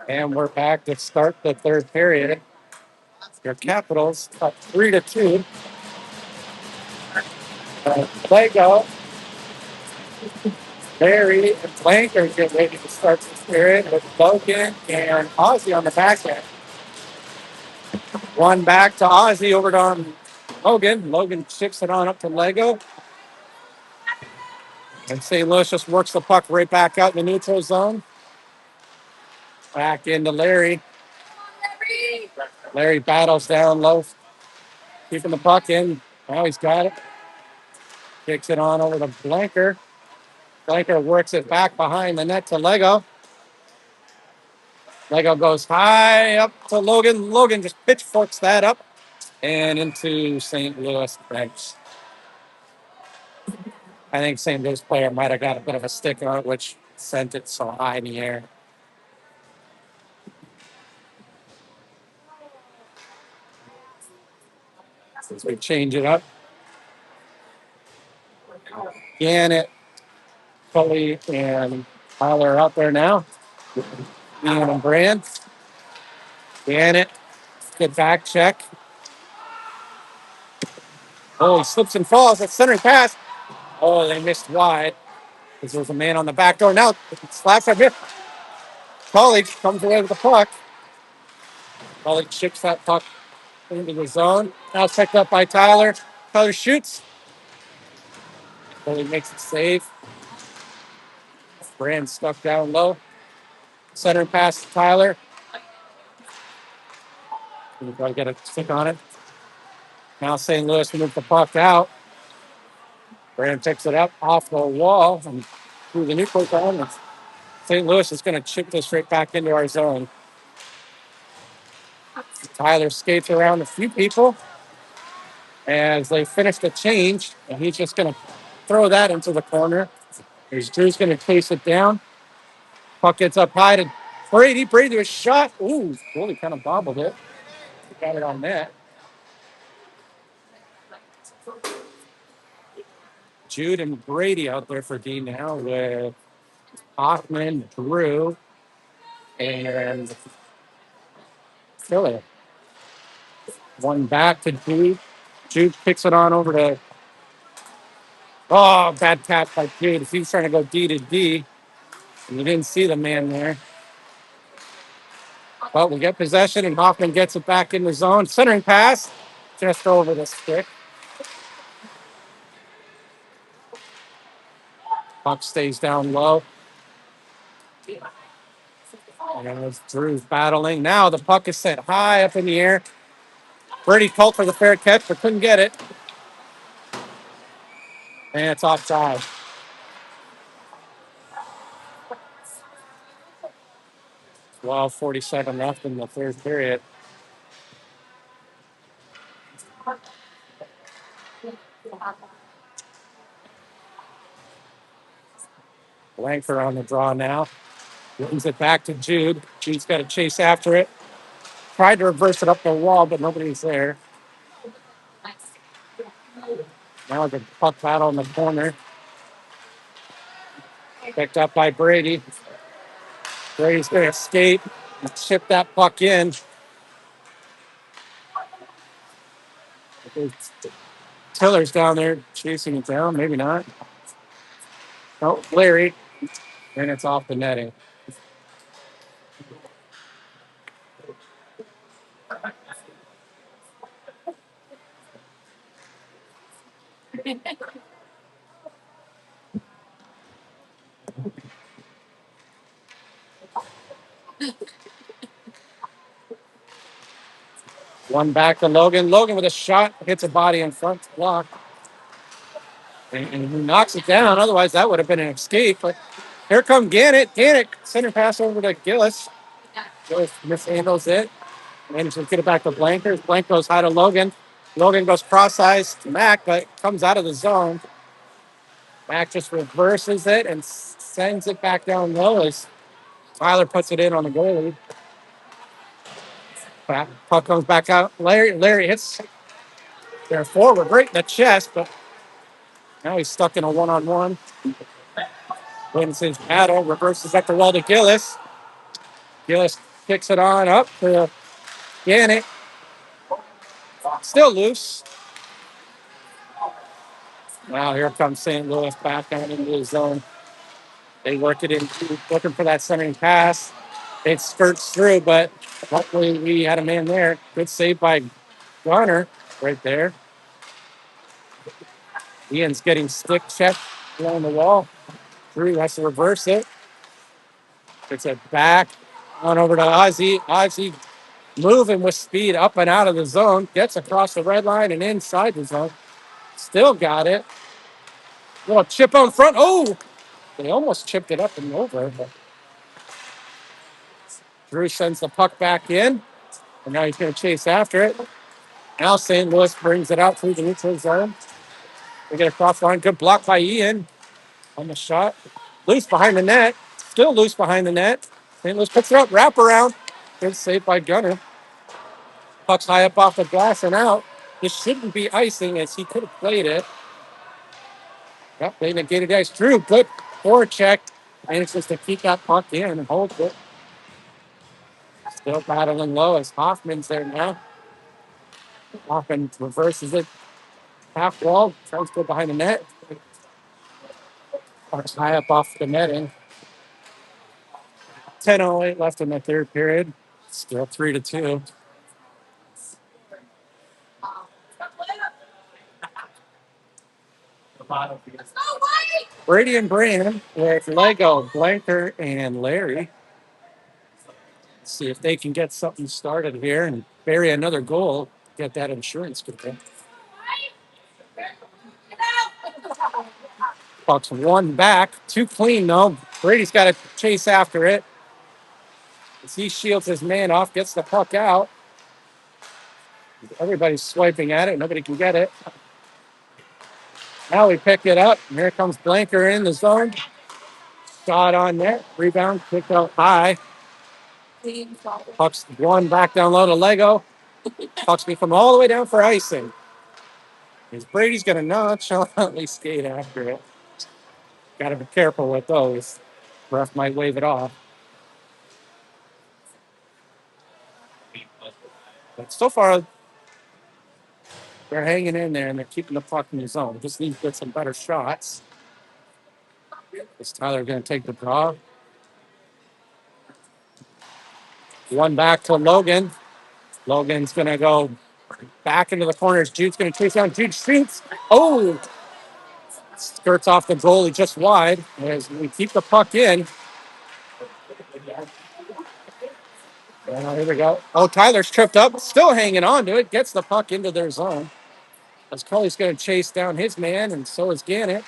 And we're back to start the third period. Your Capitals up 3-2. Lego, Barry, and Blanker get ready to start this period with Logan and Ozzy on the back end. One back to Ozzy over to Logan. Logan chips it on up to Lego. And St. Louis just works the puck right back out in the neutral zone. Back into Larry. Larry battles down low, keeping the puck in. Now he's got it. Kicks it on over to Blanker. Blanker works it back behind the net to Lego. Lego goes high up to Logan. Logan just pitchforks that up and into St. Louis bench. I think St. Louis player might have got a bit of a stick on it, which sent it so high in the air. As we change it up. Gannett, Tully, and Tyler are out there now. Ian and Brand. Gannett, good back check. Oh, he slips and falls. That's centering pass. Oh, they missed wide because there was a man on the back door. Now, slaps are missed. Tully comes away with the puck. Tully chips that puck into the zone. Now it's picked up by Tyler. Tyler shoots. Tully makes it save. Brand stuck down low. Center pass to Tyler. We've got to get a stick on it. Now St. Louis moves the puck out. Brand picks it up off the wall and through the neutral zone. St. Louis is going to chip this right back into our zone. Tyler skates around a few people as they finish the change, and he's just going to throw that into the corner. As Drew's going to chase it down. Puck gets up high to Brady. Brady was shot. Ooh, really kind of bobbled it. Got it on net. Jude and Brady out there for D now with Hoffman, Drew, and Philly. One back to Jude. Jude picks it on over to. Oh, bad tap by Jude. If he's trying to go D to D, and you didn't see the man there. But we get possession, and Hoffman gets it back in the zone. Centering pass, just over the stick. Puck stays down low. And as Drew's battling. Now the puck is set high up in the air. Brady called for the fair catch, but couldn't get it. And it's offside. 12:47 left in the third period. Langford on the draw now. Brings it back to Jude. Jude's got to chase after it. Tried to reverse it up the wall, but nobody's there. Now the puck battle in the corner. Picked up by Brady. Brady's going to escape and chip that puck in. Tiller's down there chasing it down. Maybe not. Oh, Larry. And it's off the netting. One back to Logan. Logan with a shot hits a body in front block. And he knocks it down. Otherwise, that would have been an escape. But here come Gannett. Gannett, center pass over to Gillis. Gillis mishandles it. Manages to get it back to Blanker. Blank goes high to Logan. Logan goes cross-eyes to Mac, but comes out of the zone. Mac just reverses it and sends it back down low as Tyler puts it in on the goalie. Puck comes back out. Larry hits their forward right in the chest, but now he's stuck in a one-on-one. Wins his battle, reverses up the wall to Gillis. Gillis kicks it on up to Gannett. Still loose. Now here comes St. Louis back down into the zone. They work it into looking for that centering pass. It skirts through, but luckily we had a man there. Good save by Garner right there. Ian's getting stick checked along the wall. Drew has to reverse it. It's it back on over to Ozzy. Ozzy moving with speed up and out of the zone. Gets across the red line and inside the zone. Still got it. Little chip on front. Oh, they almost chipped it up and over. But Drew sends the puck back in. And now he's going to chase after it. Now St. Louis brings it out through the neutral zone. They get a cross line. Good block by Ian on the shot. Loose behind the net. Still loose behind the net. St. Louis picks it up. Wrap around. Good save by Gunner. Puck's high up off the glass and out. This shouldn't be icing as he could have played it. Yep, they negated ice. Drew, good forecheck. Manages to keep that puck in and hold it. Still battling low as Hoffman's there now. Hoffman reverses it. Half wall. Tries to go behind the net. Puck's high up off the netting. 10:08 left in the third period. Still 3-2. Brady and Brand with Lego, Blanker, and Larry. See if they can get something started here and bury another goal. Get that insurance going. Puck's one back. Too clean, though. Brady's got to chase after it. As he shields his man off, gets the puck out. Everybody's swiping at it. Nobody can get it. Now we pick it up. And here comes Blanker in the zone. Shot on net. Rebound. Kicked out high. Puck's one back down low to Lego. Puck's be from all the way down for icing. As Brady's going to nonchalantly skate after it. Got to be careful with those. Ref might wave it off. But so far, they're hanging in there and they're keeping the puck in the zone. Just need to get some better shots. Is Tyler going to take the draw? One back to Logan. Logan's going to go back into the corners. Jude's going to chase down. Jude shoots. Oh! Skirts off the goalie just wide. As we keep the puck in. Here we go. Oh, Tyler's tripped up. Still hanging on to it. Gets the puck into their zone. As Cully's going to chase down his man, and so is Gannett.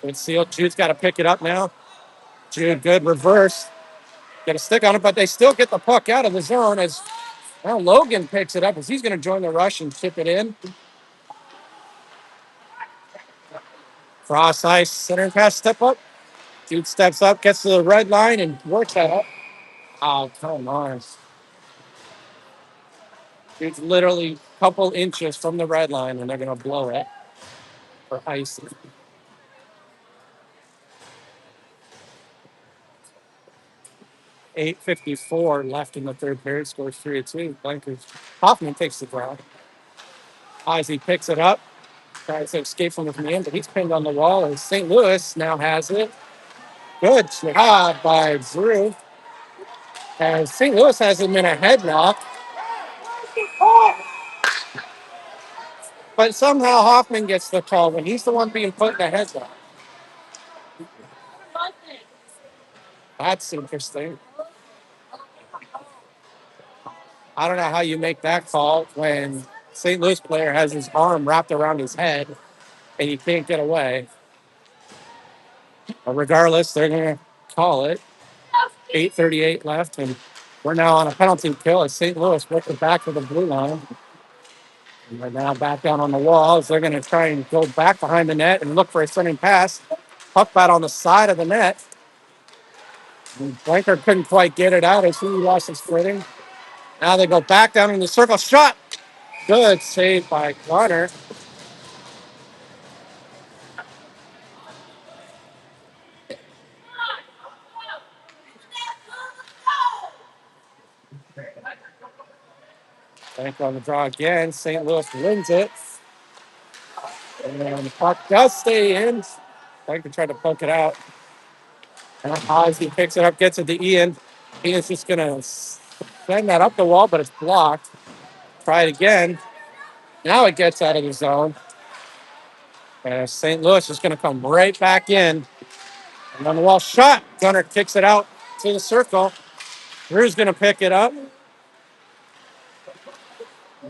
Good seal. Jude's got to pick it up now. Jude, good reverse. Get a stick on it, but they still get the puck out of the zone as now Logan picks it up as he's going to join the rush and chip it in. Cross ice, center pass, step up. Jude steps up, gets to the red line, and works that up. Oh, come on. Jude's literally a couple inches from the red line, and they're going to blow it for ice. 8:54 left in the third period. Scores 3-2. Blankers. Hoffman takes the draw. Ozzy picks it up. Tries to escape from the command, but he's pinned on the wall. And St. Louis now has it. Good job by Drew. As St. Louis has him in a headlock. But somehow Hoffman gets the call when he's the one being put in a headlock. That's interesting. I don't know how you make that call when St. Louis player has his arm wrapped around his head and he can't get away. But regardless, they're going to call it. 8:38 left, and we're now on a penalty kill as St. Louis works it back to the blue line. And they're now back down on the walls. They're going to try and go back behind the net and look for a sending pass. Puck bat on the side of the net. And Blanker couldn't quite get it out as he lost his footing. Now they go back down in the circle. Shot. Good save by Garner. Bank on the draw again. St. Louis wins it. And the puck does stay in. Banker tried to poke it out. And Ozzy picks it up, gets it to Ian. Ian's just going to send that up the wall, but it's blocked. Try it again. Now it gets out of the zone. And St. Louis is going to come right back in. And on the wall shot. Gunner kicks it out to the circle. Drew's going to pick it up.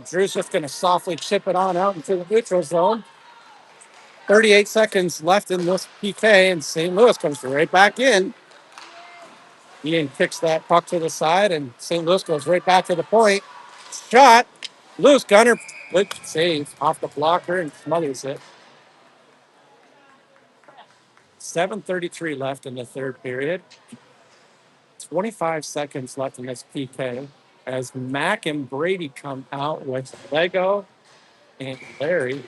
Drew's just going to softly chip it on out into the neutral zone. 38 seconds left in this PK, and St. Louis comes right back in. Ian kicks that puck to the side, and St. Louis goes right back to the point. Shot. Loose. Gunner. Good save off the blocker and smothers it. 7:33 left in the third period. 25 seconds left in this PK as Mac and Brady come out with Lego and Larry.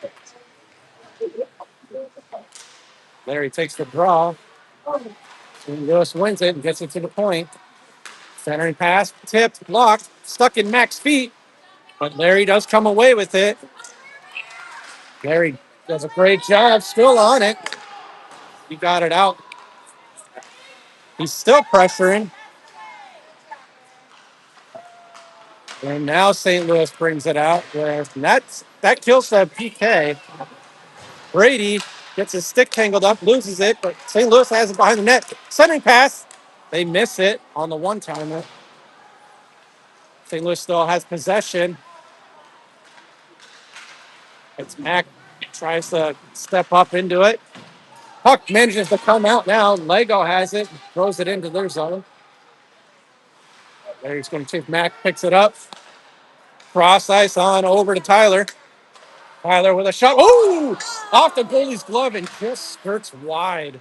Larry takes the draw. St. Louis wins it and gets it to the point. Centering pass, tipped, blocked, stuck in Mac's feet, but Larry does come away with it. Larry does a great job, still on it. He got it out. He's still pressuring. And now St. Louis brings it out. That kills the PK. Brady gets his stick tangled up, loses it, but St. Louis has it behind the net. Centering pass. They miss it on the one-timer. St. Louis still has possession. It's Mac tries to step up into it. Puck manages to come out now. Lego has it, throws it into their zone. Larry's going to take Mac, picks it up. Cross ice on over to Tyler. Tyler with a shot. Oh! Off the goalie's glove and just skirts wide.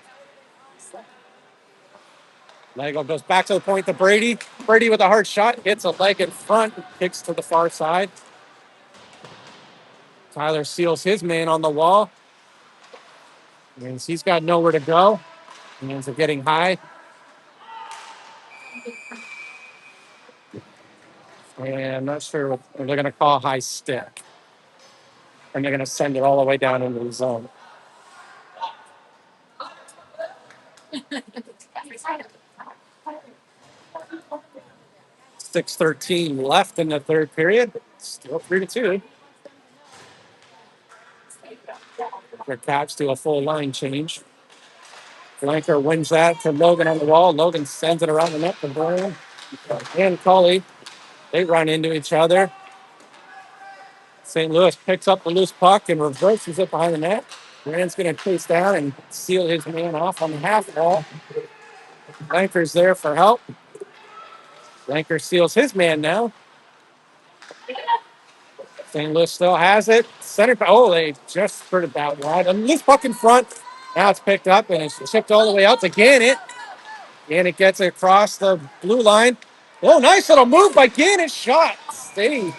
Lego goes back to the point to Brady. Brady with a hard shot. Hits a leg in front. Kicks to the far side. Tyler seals his man on the wall. Means he's got nowhere to go. Hands are getting high. And I'm not sure what they're going to call high stick. And they're going to send it all the way down into the zone. 6:13 left in the third period. Still 3-2. Their Caps do a full line change. Blanker wins that to Logan on the wall. Logan sends it around the net to Brian and Cully. They run into each other. St. Louis picks up the loose puck and reverses it behind the net. Rand's going to chase down and seal his man off on the half wall. Blanker's there for help. Blanker seals his man now. St. Louis still has it. Center. Oh, they just spurted that wide. And loose puck in front. Now it's picked up and it's chipped all the way out to Gannett. Gannett gets it across the blue line. Oh, nice little move by Gannett. Shot. Stay.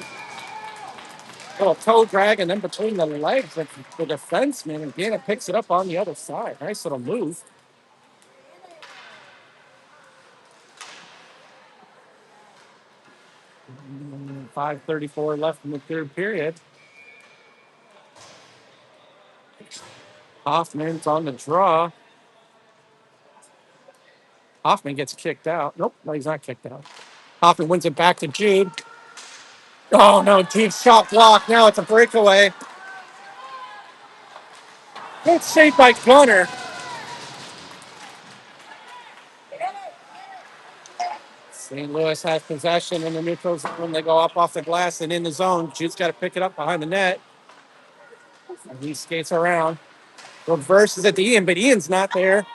Little toe drag and then between the legs of the defenseman. And Gannett picks it up on the other side. Nice little move. Mm, 5:34 left in the third period. Hoffman's on the draw. Hoffman gets kicked out. Nope, no, he's not kicked out. Hoffman wins it back to Jude. Oh, no, deep shot block. Now it's a breakaway. Good save by Gunner. St. Louis has possession in the neutral zone. They go up off the glass and in the zone. Jude's got to pick it up behind the net. And he skates around. Reverses it to Ian, but Ian's not there.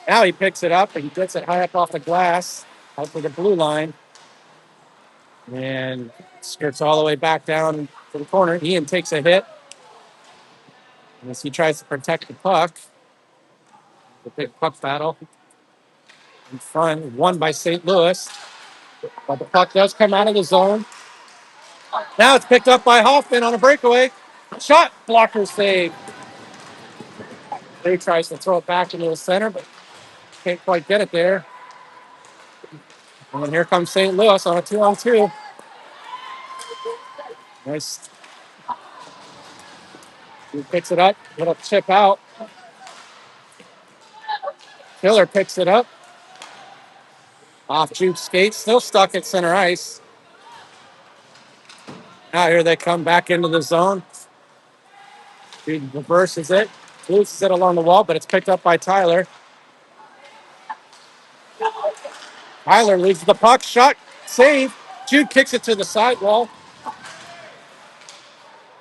Now he picks it up and he gets it high up off the glass, out for the blue line. And skirts all the way back down to the corner. Ian takes a hit as he tries to protect the puck. The big puck battle in front, won by St. Louis. But the puck does come out of the zone. Now it's picked up by Hoffman on a breakaway. Shot blocker save. He tries to throw it back into the center, but can't quite get it there. And then here comes St. Louis on a 2-on-2. Nice. He picks it up. Little chip out. Killer picks it up. Off Jude skates. Still stuck at center ice. Now here they come back into the zone. Jude reverses it. Loses it along the wall, but it's picked up by Tyler. Tyler leaves the puck. Shot. Save. Jude kicks it to the sidewall.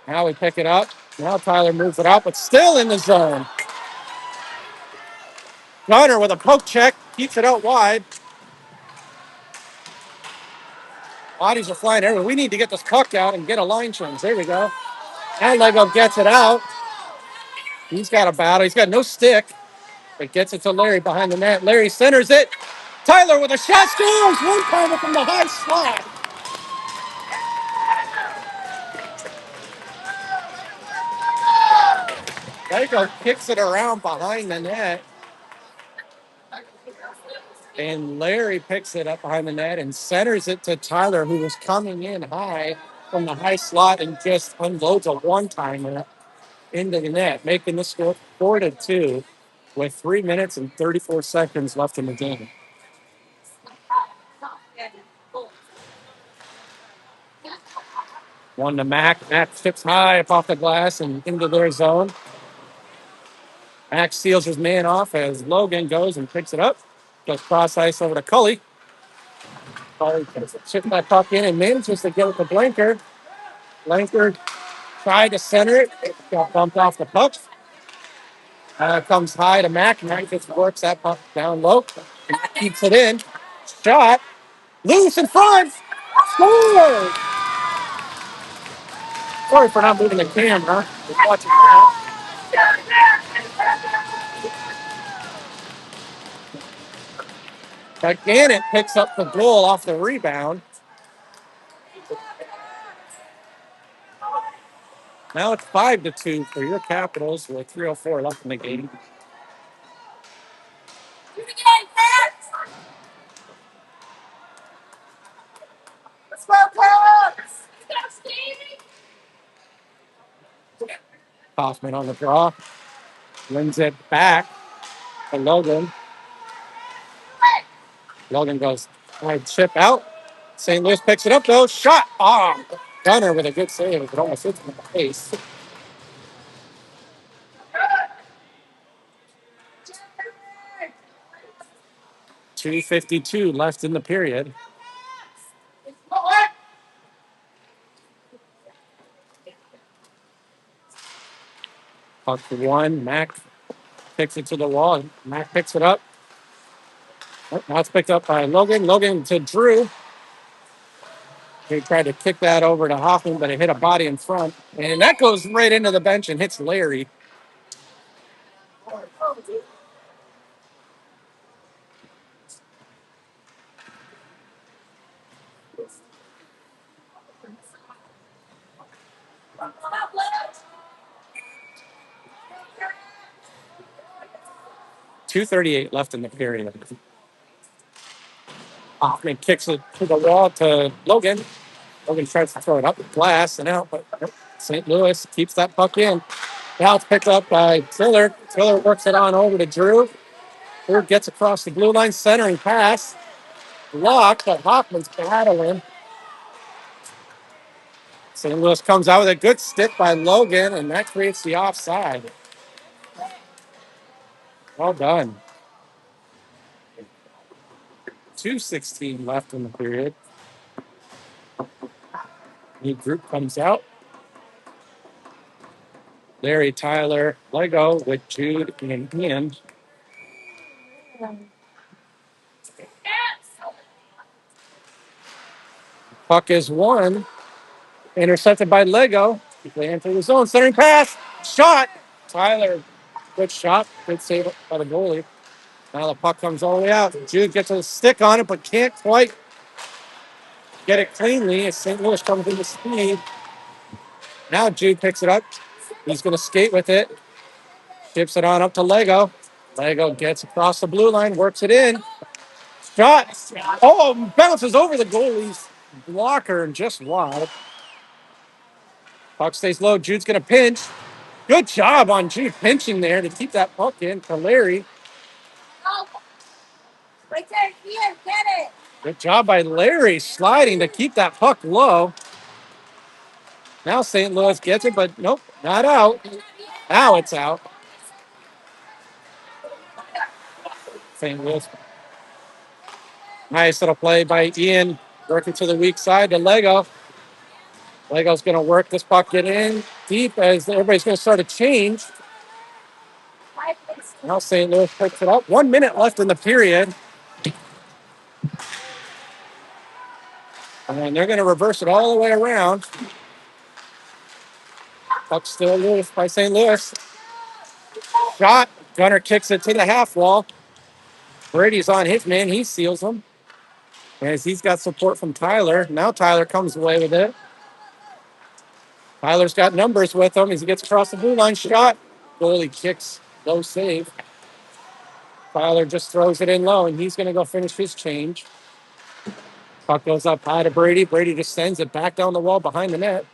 Now we pick it up. Now Tyler moves it out, but still in the zone. Gunner with a poke check. Keeps it out wide. Bodies are flying everywhere. We need to get this puck out and get a line change. There we go. And Lego gets it out. He's got a battle. He's got no stick, but gets it to Larry behind the net. Larry centers it. Tyler with a shot scores. One timer from the high slot. Lego kicks it around behind the net. And Larry picks it up behind the net and centers it to Tyler, who was coming in high from the high slot and just unloads a one-timer into the net, making the score 4-2 with 3 minutes and 34 seconds left in the game. One to Mac. Mac tips high up off the glass and into their zone. Mac steals his man off as Logan goes and picks it up. Goes cross ice over to Cully. Cully chips that puck in and manages to get it to Blanker. Blanker tried to center it. It got bumped off the puck. Comes high to Mac. Mac just works that puck down low. Keeps it in. Shot. Loose in front. Score! Sorry for not moving the camera. Just watching that. Again, it picks up the goal off the rebound. Now it's 5-2 for your Capitals with 3:04 left in the game. Hoffman on the draw. Wins it back to Logan. Logan goes wide chip out. St. Louis picks it up though. Shot. Gunner with a good save. It almost hits him in the face. .252 left in the period. Puck for one. Mac picks it to the wall. Mac picks it up. Now it's picked up by Logan. Logan to Drew. He tried to kick that over to Hoffman, but it hit a body in front. And that goes right into the bench and hits Larry. .238 left in the period. Hoffman kicks it to the wall to Logan. Logan tries to throw it up the glass and out, but St. Louis keeps that puck in. Now it's picked up by Tiller. Tiller works it on over to Drew. Drew gets across the blue line, centering pass. Blocked, but Hoffman's battling. St. Louis comes out with a good stick by Logan, and that creates the offside. Well done. 2:16 left in the period. New group comes out. Larry, Tyler, Lego with Jude and Ian. Puck is won. Intercepted by Lego. They enter the zone. Centering pass. Shot. Tyler. Good shot. Good save by the goalie. Now the puck comes all the way out. Jude gets a stick on it, but can't quite get it cleanly as St. Louis comes into speed. Now Jude picks it up. He's going to skate with it. Ships it on up to Lego. Lego gets across the blue line, works it in. Shot. Oh, bounces over the goalie's blocker and just wide. Puck stays low. Jude's going to pinch. Good job on Jude pinching there to keep that puck in for Larry. Right there, Ian, get it. Good job by Larry sliding to keep that puck low. Now St. Louis gets it, but nope, not out. Now it's out. St. Louis. Nice little play by Ian, working to the weak side to Lego. Lego's going to work this puck, get in deep as everybody's going to start a change. Now St. Louis picks it up. 1 minute left in the period. And they're going to reverse it all the way around. Puck still loose by St. Louis. Shot. Gunner kicks it to the half wall. Brady's on his man. He seals him. As he's got support from Tyler. Now Tyler comes away with it. Tyler's got numbers with him as he gets across the blue line. Shot. Goalie kicks. Low save. Tyler just throws it in low, and he's going to go finish his change. Puck goes up high to Brady. Brady just sends it back down the wall behind the net.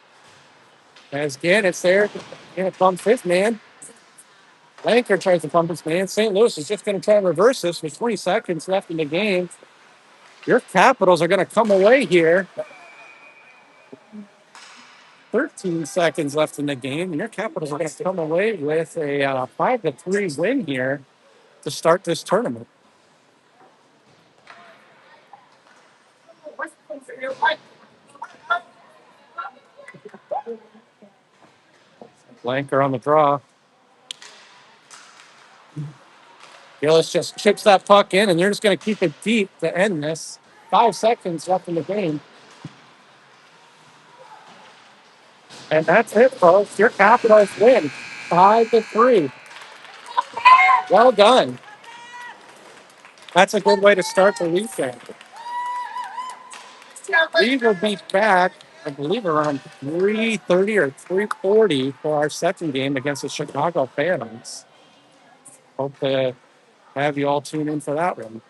As Gannett's there. Gannett bumps his man. Lanker tries to pump his man. St. Louis is just going to try and reverse this with 20 seconds left in the game. Your Capitals are going to come away here. 13 seconds left in the game, and your Capitals are going to come away with a 5-3 win here to start this tournament. Lanker on the draw. Gillis just chips that puck in, and they're just going to keep it deep to end this. 5 seconds left in the game. And that's it, folks. Your Capitals win 5-3. Well done. That's a good way to start the weekend. We will be back, I believe, around 3:30 or 3:40 for our second game against the Chicago Phantoms. Hope to have you all tune in for that one.